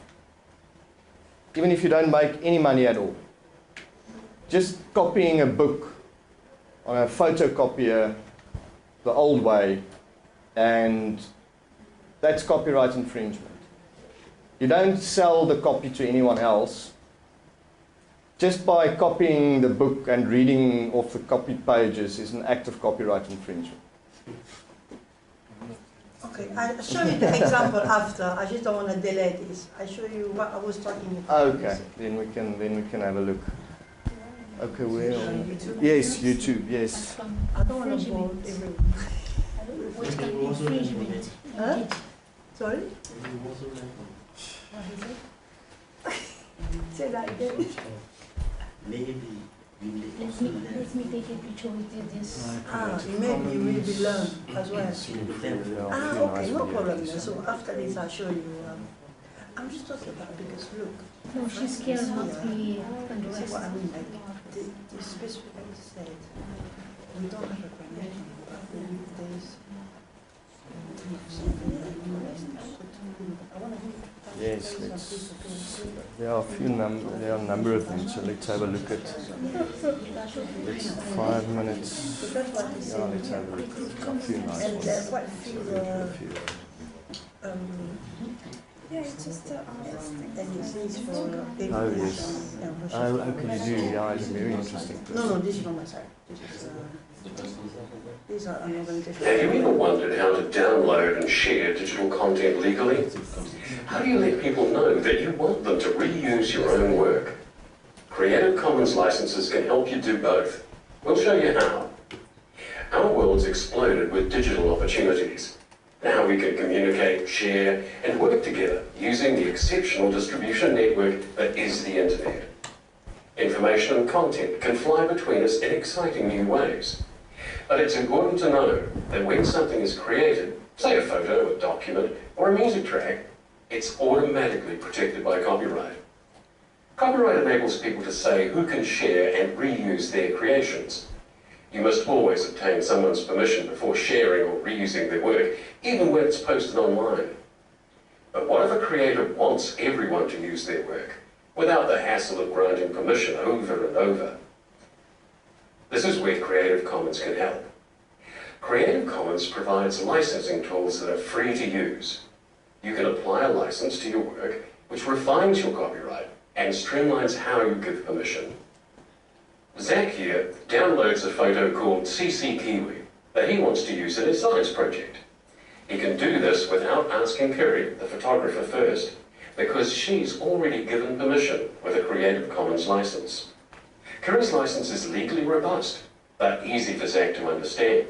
even if you don't make any money at all, just copying a book on a photocopier the old way, and that's copyright infringement. You don't sell the copy to anyone else. Just by copying the book and reading off the copied pages is an act of copyright infringement. Okay, I'll show you the example after. I just don't want to delay this. I'll show you what I was talking about. Okay, then we can have a look. Okay, well, yes, YouTube, yes. I don't want to bore everyone. What kind of infringement? Huh? Sorry? Say that again. Maybe we may Let also me learn. take a picture with this. Maybe you will be learned as well. Okay, no Yeah. problem. So after this, I'll show you. I'm just talking about because look. No, she's scared not to be That's what I arrested. mean. Like the specifically said, we don't have a connection, but there is something that you I want to. Yes, there are there are a number of them, so let's have a look at, it's 5 minutes, So that's what he yeah, said. let's have a look at a few nice And ones. there are quite a few, Yeah, it's just and it says for Oh yes, oh okay, you do, yeah, it's a very interesting person. No, this is from my side. This is, these are an organization. Have you ever wondered how to download and share digital content legally? How do you let people know that you want them to reuse your own work? Creative Commons licenses can help you do both. We'll show you how. Our world's exploded with digital opportunities. Now we can communicate, share, and work together using the exceptional distribution network that is the internet. Information and content can fly between us in exciting new ways. But it's important to know that when something is created, say a photo, a document, or a music track, it's automatically protected by copyright. Copyright enables people to say who can share and reuse their creations. You must always obtain someone's permission before sharing or reusing their work, even when it's posted online. But what if a creator wants everyone to use their work, without the hassle of granting permission over and over? This is where Creative Commons can help. Creative Commons provides licensing tools that are free to use. You can apply a license to your work, which refines your copyright and streamlines how you give permission. Zach here downloads a photo called CC Kiwi that he wants to use in his science project. He can do this without asking Kerry, the photographer, first, because she's already given permission with a Creative Commons license. Kiri's license is legally robust, but easy for Zach to understand.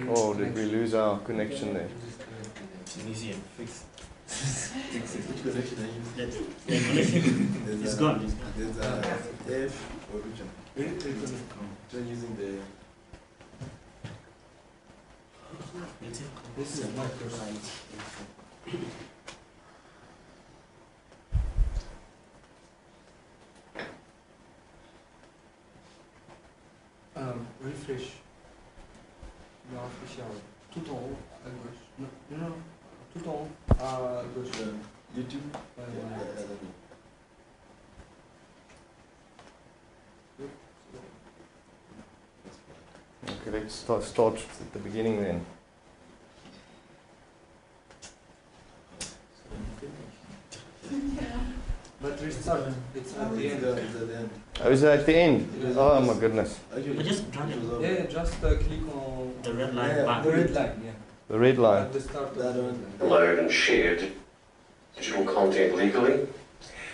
Oh, did we lose our connection there? Tunisian. Fix. Which connection are you using? The connection There's is a- gone. It's gone. There's a F or which one? Try using the. This is my first. Refresh. Não, official. Tout en haut, à gauche. Non, non, non. Tout en haut, à gauche. YouTube. Okay, let's start at the beginning then. But restart. It's at the end. Oh, is it at the end? Oh my goodness. But just drag it. Yeah, just click on The red line Yeah, back. the red line. Yeah. The red line. At the start. That one. Load and share digital content legally?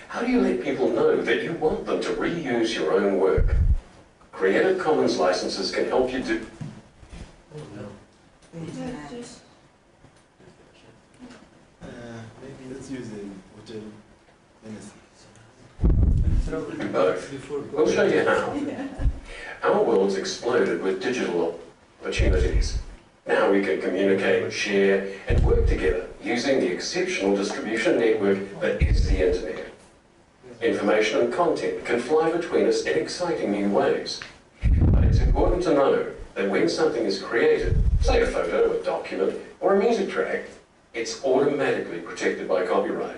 How do you let people know that you want them to reuse your own work? Creative Commons licenses can help you do. Maybe let's use the hotel. Both. We'll show you how. Our world's exploded with digital opportunities. Now we can communicate, share, and work together using the exceptional distribution network that is the internet. Information and content can fly between us in exciting new ways. But it's important to know that when something is created, say a photo, a document, or a music track, it's automatically protected by copyright.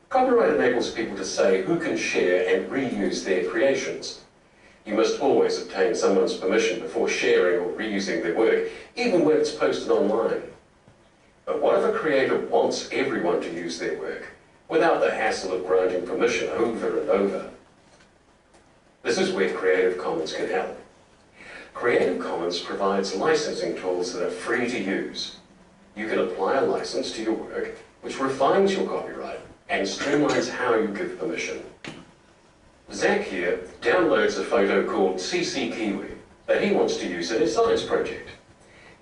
Copyright enables people to say who can share and reuse their creations. You must always obtain someone's permission before sharing or reusing their work, even when it's posted online. But what if a creator wants everyone to use their work, without the hassle of granting permission over and over? This is where Creative Commons can help. Creative Commons provides licensing tools that are free to use. You can apply a license to your work, which refines your copyright and streamlines how you give permission. Zach here downloads a photo called CC Kiwi that he wants to use in his science project.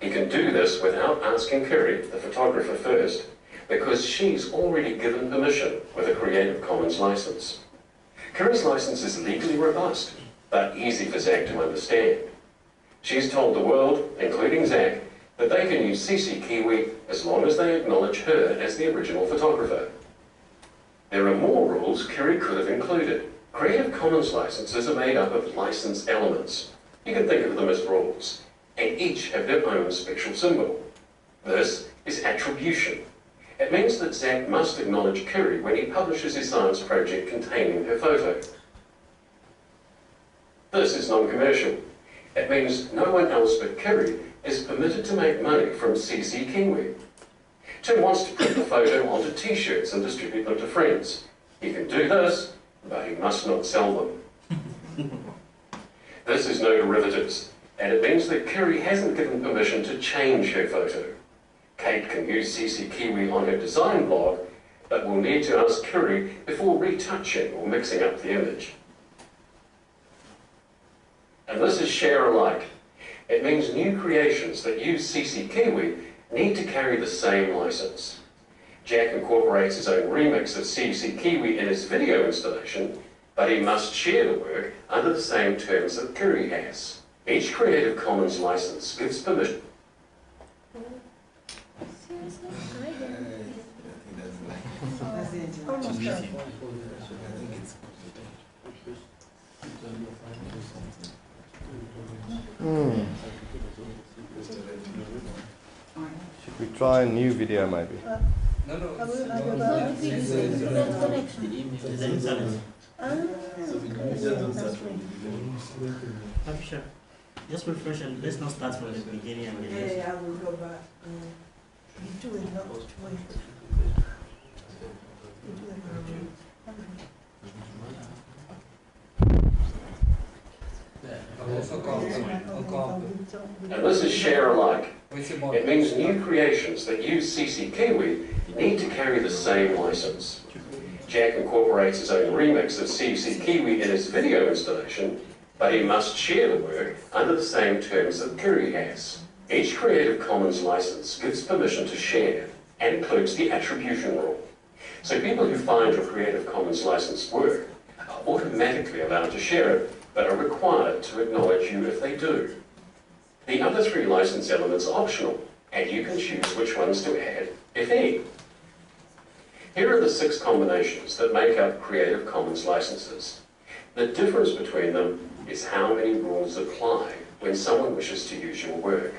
He can do this without asking Kiri, the photographer, first, because she's already given permission with a Creative Commons license. Kiri's license is legally robust, but easy for Zach to understand. She's told the world, including Zach, that they can use CC Kiwi as long as they acknowledge her as the original photographer. There are more rules Kiri could have included. Creative Commons licenses are made up of licensed elements. You can think of them as rules, and each have their own special symbol. This is attribution. It means that Zach must acknowledge Kiri when he publishes his science project containing her photo. This is non-commercial. It means no one else but Kiri is permitted to make money from CC Kiwi. Tim wants to print the photo onto t-shirts and distribute them to friends. He can do this, but he must not sell them. This is no derivatives, and it means that Kiri hasn't given permission to change her photo. Kate can use CC Kiwi on her design blog, but will need to ask Kiri before retouching or mixing up the image. And this is share alike. It means new creations that use CC Kiwi need to carry the same license. Jack incorporates his own remix of CC Kiwi in his video installation, but he must share the work under the same terms that Kiri has. Each Creative Commons license gives permission. Should we try a new video maybe? No, no. It's not connection. The internet. So we just don't start from the beginning. I'm sure. Just refresh and let's not start from the beginning and the next. I will go back. You do it not way. I'm also And this is share alike. It means new creations that use CC Kiwi need to carry the same license. Jack incorporates his own remix of CC Kiwi in his video installation, but he must share the work under the same terms that Kiri has. Each Creative Commons license gives permission to share and includes the attribution rule. So people who find your Creative Commons licensed work are automatically allowed to share it, but are required to acknowledge you if they do. The other three license elements are optional, and you can choose which ones to add, if any. Here are the 6 combinations that make up Creative Commons licenses. The difference between them is how many rules apply when someone wishes to use your work.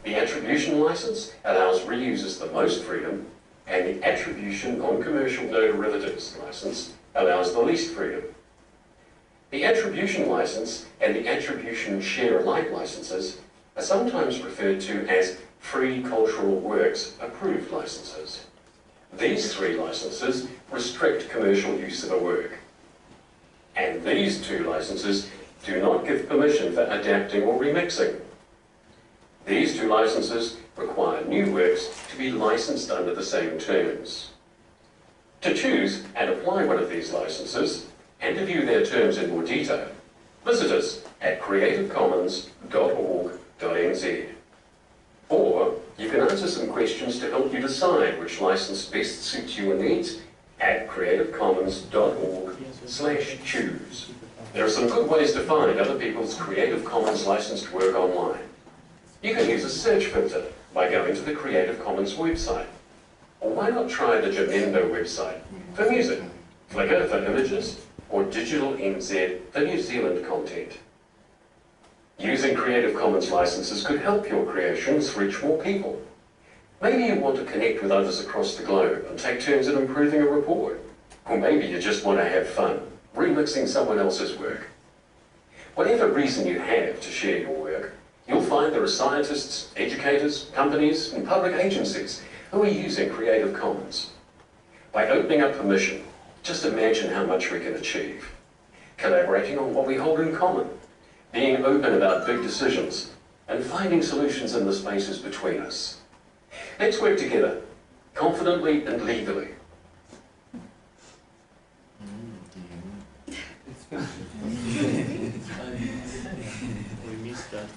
The attribution license allows reusers the most freedom, and the attribution non-commercial no derivatives license allows the least freedom. The attribution license and the attribution share-alike licenses are sometimes referred to as Free Cultural Works approved licenses. These 3 licenses restrict commercial use of a work. And these 2 licenses do not give permission for adapting or remixing. These 2 licenses require new works to be licensed under the same terms. To choose and apply one of these licenses, and to view their terms in more detail, visit us at creativecommons.org.nz. Or you can answer some questions to help you decide which license best suits your needs at creativecommons.org/choose. There are some good ways to find other people's Creative Commons licensed work online. You can use a search filter by going to the Creative Commons website. Or why not try the Jamendo website for music, Flickr for images, or Digital NZ for New Zealand content. Using Creative Commons licenses could help your creations reach more people. Maybe you want to connect with others across the globe and take turns at improving a report. Or maybe you just want to have fun, remixing someone else's work. Whatever reason you have to share your work, you'll find there are scientists, educators, companies, and public agencies who are using Creative Commons. By opening up permission, just imagine how much we can achieve. Collaborating on what we hold in common, being open about big decisions, and finding solutions in the spaces between us. Let's work together, confidently and legally. We missed that.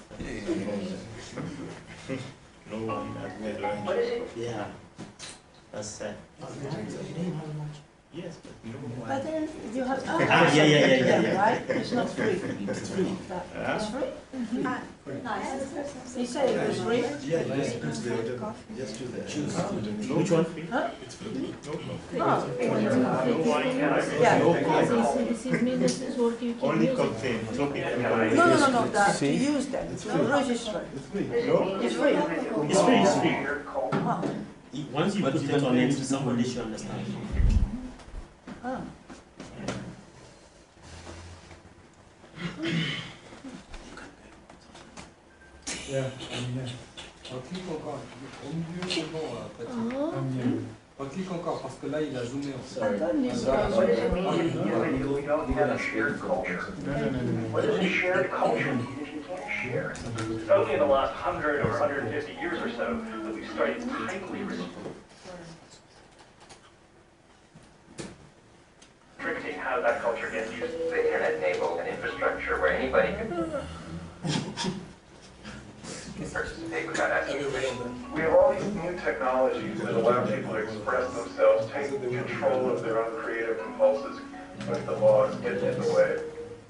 No one has made lunch. What is it? Yeah, that's sad. Yes, but no one. But then you have to yeah. right? It's not free. It's free. It's free? He said it was free. Yeah, just do that. Choose. Which one free? Huh? It's free. No. This is me, this is working. You can Only use it. contain topic. No, that to use them, to register. It's free. No? It's free. It's free, it's free. Oh. Once you put it on it, somebody should understand. Oh. Yeah, on clique encore. Au milieu, c'est bon, Patrick. On clique encore parce que là, il a zoomé. I don't use What does it mean if we don't have a shared culture? What is a shared culture if you can't share? It's only in the last 100 or 150 years or so that we've started tightly restricting how that culture gets used. The internet enabled an infrastructure where anybody can participate without asking permission. We have all these new technologies that allow people to express themselves, take control of their own creative impulses, but the laws get in the way.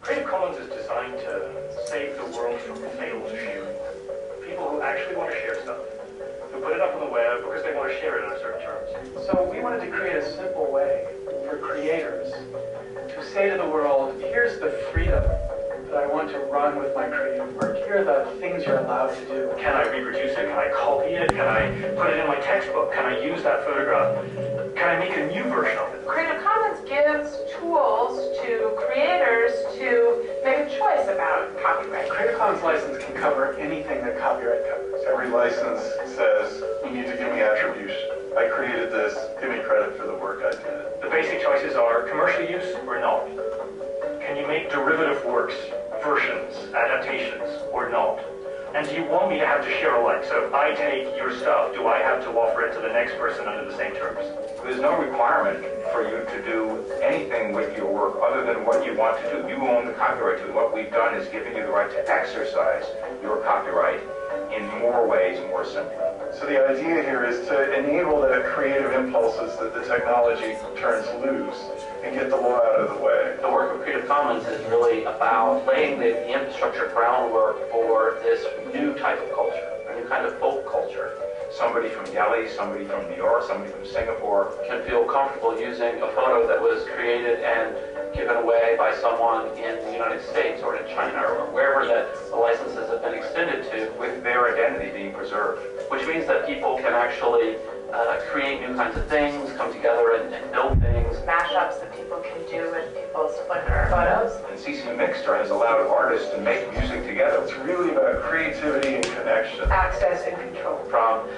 Creative Commons is designed to save the world from failed sharing. People who actually want to share stuff, who put it up on the web because they want to share it on certain terms. So we wanted to create a simple way for creators to say to the world, here's the freedom that I want to run with my creative work. Here are the things you're allowed to do. Can I reproduce it? Can I copy it? Can I put it in my textbook? Can I use that photograph? Can I make a new version of it? Creative Commons gives tools to creators to make a choice about copyright. Creative Commons license can cover anything that copyright covers. Every license says, you need to give me attribution. I created this, give me credit for the work I did. The basic choices are commercial use or not. Can you make derivative works versions, adaptations, or not? And do you want me to have to share alike? So if I take your stuff, do I have to offer it to the next person under the same terms? There's no requirement for you to do anything with your work other than what you want to do. You own the copyright to it. What we've done is given you the right to exercise your copyright in more ways, more simply. So the idea here is to enable the creative impulses that the technology turns loose and get the law out of the way. The work of Creative Commons is really about laying the infrastructure groundwork for this new type of culture, a new kind of folk culture. Somebody from Delhi, somebody from New York, somebody from Singapore can feel comfortable using a photo that was created and given away by someone in the United States or in China or wherever that the licenses have been extended to, with their identity being preserved. Which means that people can actually create new kinds of things, come together and build things. Mashups that people can do with people's Flickr photos. And CC Mixter has allowed artists to make music together. It's really about creativity and connection. Access and control. From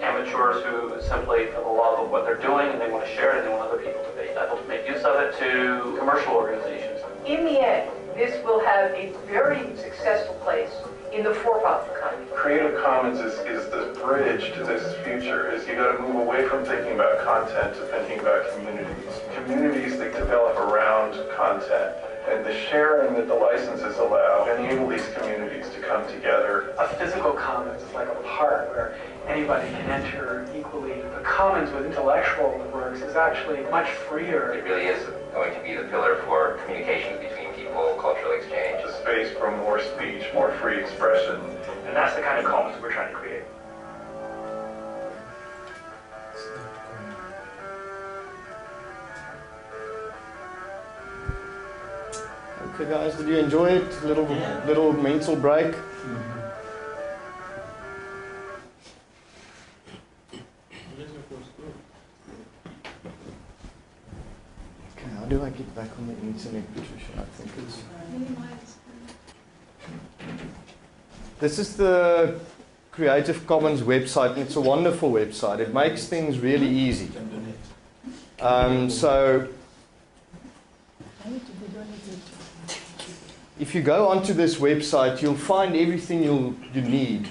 amateurs who simply for the love of what they're doing and they want to share it and they want other people to be able to make use of it, to commercial organizations. In the end, this will have a very successful place in the for-profit economy. Creative Commons is the bridge to this future. Is you got to move away from thinking about content to thinking about communities. Communities that develop around content. And the sharing that the licenses allow enable these communities to come together. A physical commons is like a park where anybody can enter equally. The commons with intellectual works is actually much freer. It really is going to be the pillar for communication between people, cultural exchange. The space for more speech, more free expression. And that's the kind of commons we're trying to create. Okay guys, did you enjoy it? Little mental break. Okay, how do I get back on the internet, Patricia? I think it's... This is the Creative Commons website, and it's a wonderful website. It makes things really easy. So if you go onto this website, you'll find everything you need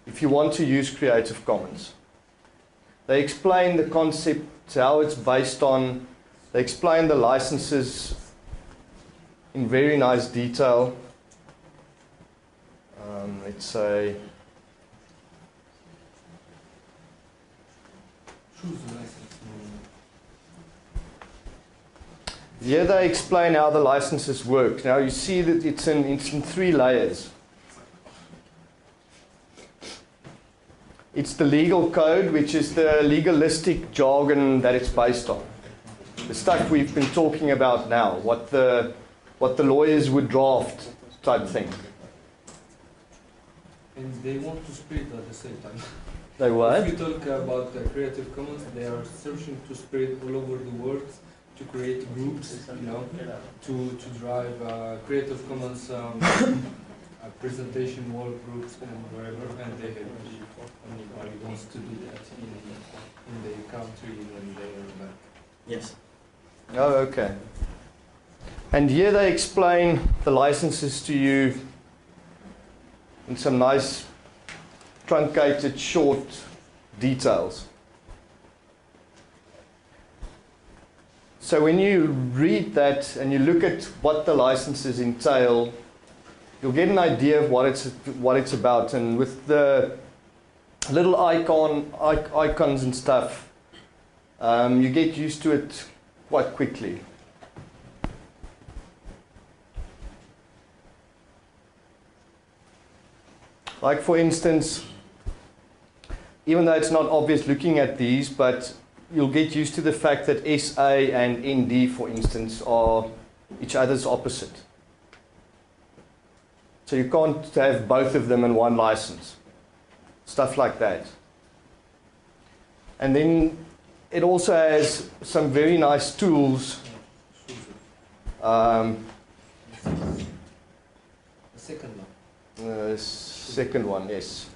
if you want to use Creative Commons. They explain the concept, how it's based on. They explain the licenses in very nice detail. Let's say... Here they explain how the licenses work. Now you see that it's in 3 layers. It's the legal code, which is the legalistic jargon that it's based on. The stuff we've been talking about now, what the lawyers would draft type thing. And they want to spread at the same time. They what? If you talk about Creative Commons, they are searching to spread all over the world, to create groups, to drive Creative Commons presentation world groups and wherever, and they have anybody wants to do that in the country when they are back. Yes. Oh, okay. And here they explain the licenses to you in some nice truncated short details. So when you read that and you look at what the licenses entail, you'll get an idea of what it's about. And with the little icons and stuff, you get used to it quite quickly. Like for instance, even though it's not obvious looking at these, but you'll get used to the fact that SA and ND, for instance, are each other's opposite. So you can't have both of them in one license. Stuff like that. And then it also has some very nice tools. The second one. Second one, yes.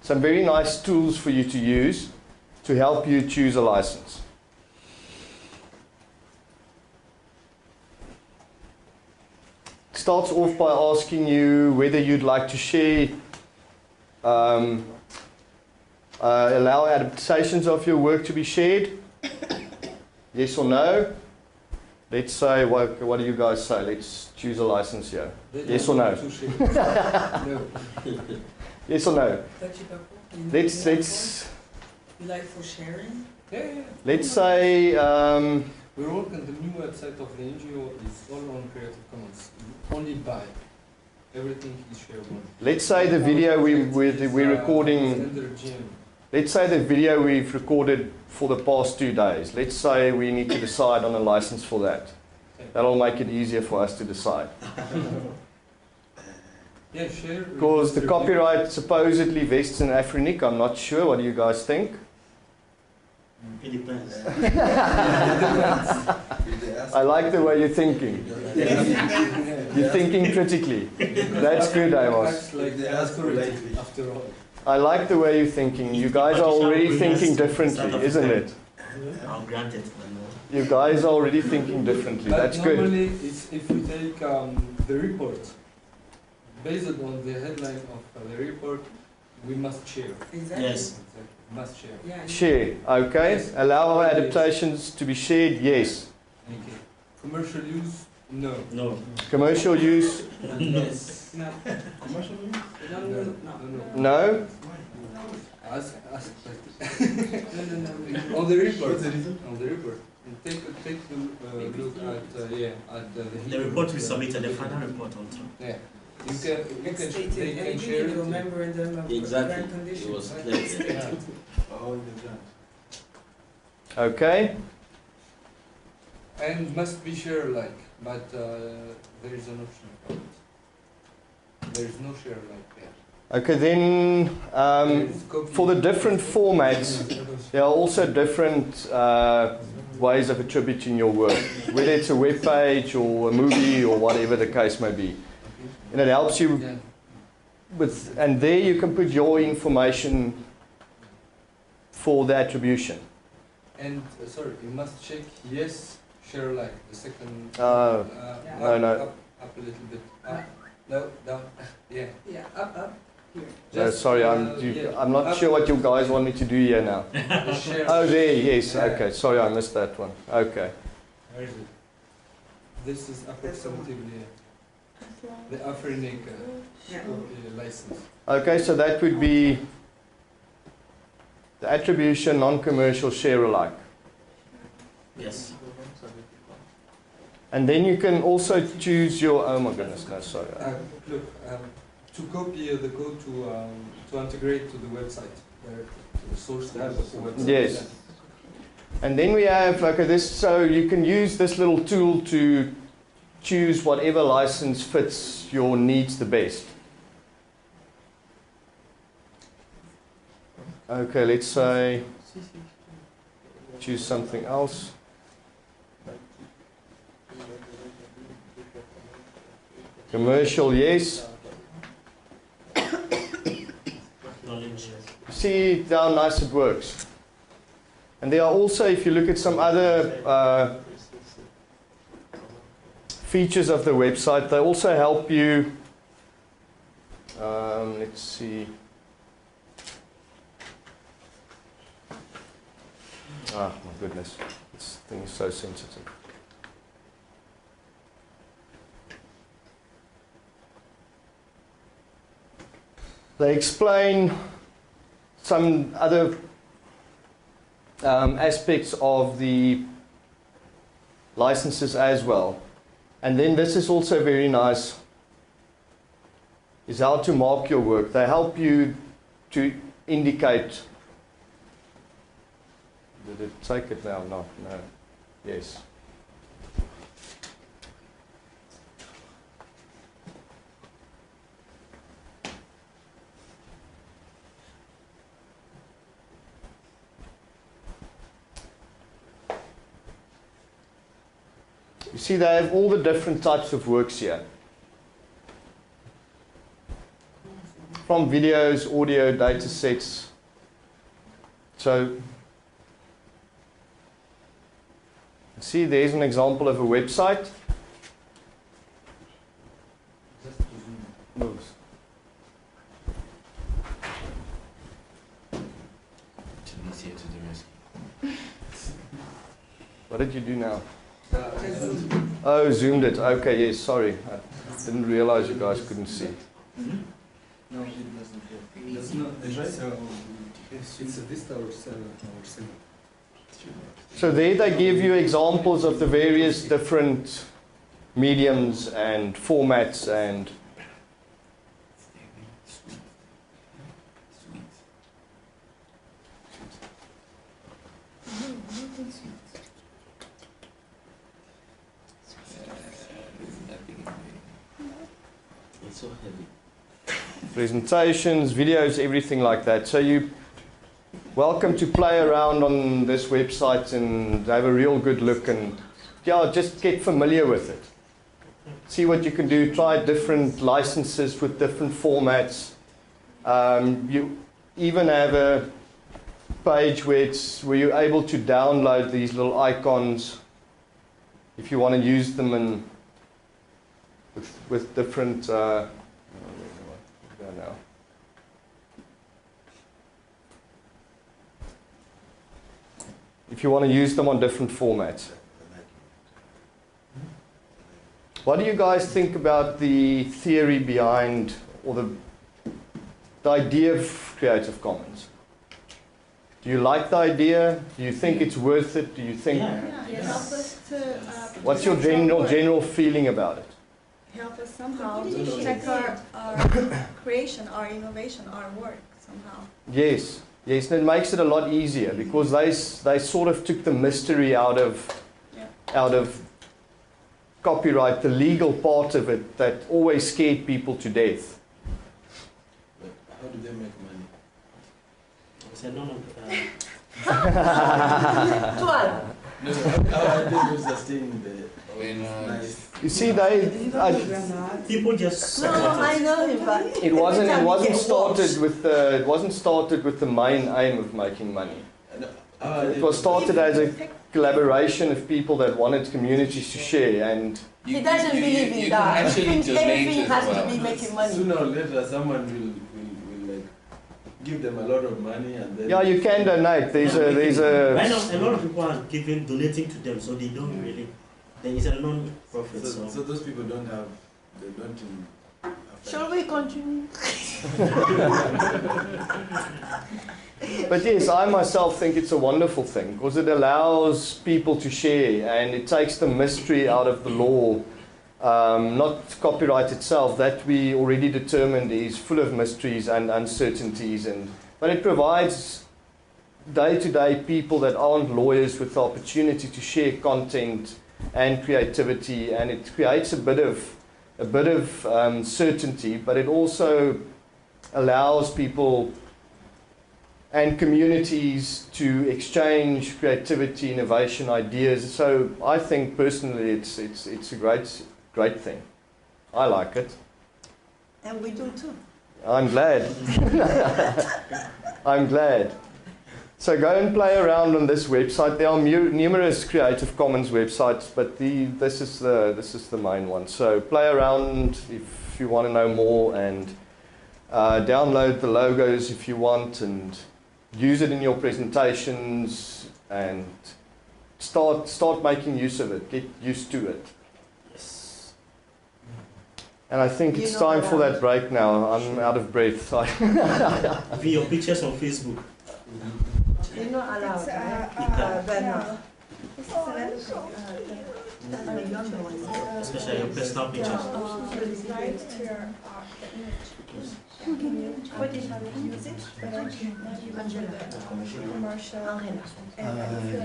Some very nice tools for you to use to help you choose a license. starts off by asking you whether you'd like to share, allow adaptations of your work to be shared. Yes or no? Let's say, what do you guys say? Let's choose a license here. Yes or no? No. Yes or no? Let's You like for sharing? Yeah. let's say We're working, the new website of the NGO is all on Creative Commons. Only by. Everything is shareable. let's say the video we're recording. Standard GM. Let's say the video we've recorded for the past 2 days. Let's say we need to decide on a license for that. That'll make it easier for us to decide. Yeah, share. Because the copyright supposedly vests in Afrinic. I'm not sure. What do you guys think? It depends. I like the way you're thinking. You're thinking critically. That's good, Amos. Like they ask politely. After all. I like the way you're thinking. You guys are already thinking differently, isn't it? I'll grant it. You guys are already thinking differently. But That's good. normally, it's if we take the report, based on the headline of the report, we must share. Exactly. Yes. Exactly. Must share. Yeah. Share, okay. Yes. Allow our adaptations to be shared, yes. Okay. Commercial use, no. No. Commercial use, Yes. No. Commercial use? No. no. Ask. No. On the report. What's the reason? On the report. And take a look at The report we submitted, the final report also. Yeah. You can Stated, they can and you share need it. a memorandum of Exactly. grant conditions. It was clear. Yeah. Oh, in the grant. Okay. And must be share alike, but there is an option for it. There is no share alike there. Okay, then for the different formats, there are also different ways of attributing your work, whether it's a web page or a movie or whatever the case may be. And it helps you Yeah. with, and there you can put your information for the attribution. And sorry, you must check yes, share alike. The second. No, no. Up a little bit. Up. No, down. Yeah. Yeah, up. Here. No, Just, sorry, yeah, I'm not up. sure what you guys want me to do here now. The share. Oh, there, yes, Yeah. okay, sorry, I missed that one. Okay. Where is it? This is approximately the Afrinic license. Okay, so that would be the attribution, non-commercial, share alike. Yes. And then you can also choose your, oh my goodness, no, sorry. Look, to copy the code to integrate to the website, to the source tab of the website. Yes. And then we have, okay, this, so you can use this little tool to choose whatever license fits your needs the best. Okay, let's say, choose something else. Commercial, yes. See how nice it works. And there are also, if you look at some other features of the website, they also help you. Let's see. Ah, my goodness. This thing is so sensitive. They explain some other aspects of the licenses as well. And then this is also very nice, is how to mark your work. They help you to indicate. Did it take it now? No. Yes. You see, they have all the different types of works here. From videos, audio, data sets. So, see, there's an example of a website. moves. Tunisia to the rescue. What did you do now? Oh, zoomed it. Okay, yes, sorry. I didn't realize you guys couldn't see. No, it doesn't. That's not. It's a vista or seven. So there they give you examples of the various different mediums and formats and It's so heavy. presentations, videos, everything like that. So you welcome to play around on this website and have a real good look and yeah, just get familiar with it. See what you can do, try different licenses with different formats. You even have a page where you're able to download these little icons if you want to use them in, with different now. If you want to use them on different formats. What do you guys think about the theory behind, or the idea of Creative Commons? Do you like the idea? Do you think it's worth it? Do you think? Help us to. What's your general feeling about it? Help us somehow to protect our creation, our innovation, our work somehow. Yes, yes, and it makes it a lot easier because they sort of took the mystery out of copyright, the legal part of it that always scared people to death. But how do they make money? How are they sustaining the nice? You see, people just. No, I know him, but it wasn't started with the main aim of making money. It was started as a collaboration of people that wanted communities to share, and he doesn't believe in that. He thinks everything has to be making money. Sooner or later, someone will like give them a lot of money, and then yeah, you can donate. There's a. Right now, a lot of people are donating to them, so they don't really. There is a non-profit. So those people don't. Shall we continue? But yes, I myself think it's a wonderful thing because it allows people to share and it takes the mystery out of the law. Not copyright itself, that we already determined is full of mysteries and uncertainties, but it provides day-to-day people that aren't lawyers with the opportunity to share content and creativity, and it creates a bit of certainty, but it also allows people and communities to exchange creativity, innovation, ideas. So I think personally it's a great thing. I like it. And we do too. I'm glad. I'm glad. So go and play around on this website. There are numerous Creative Commons websites, but this is the main one. So play around if you want to know more, and download the logos if you want, and use it in your presentations, and start making use of it. Get used to it. Yes. And I think it's time for that break now. I'm out of breath. View your pictures on Facebook. You're not allowed. Especially your personal pictures. What did you use it? Commercial.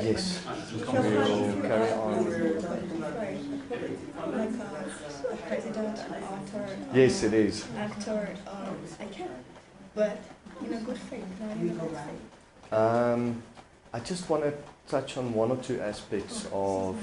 Yes. We'll carry on. Like a president, author. Yes, it is. Actor, I can, but in a good faith, not in a good faith. I just want to touch on one or two aspects of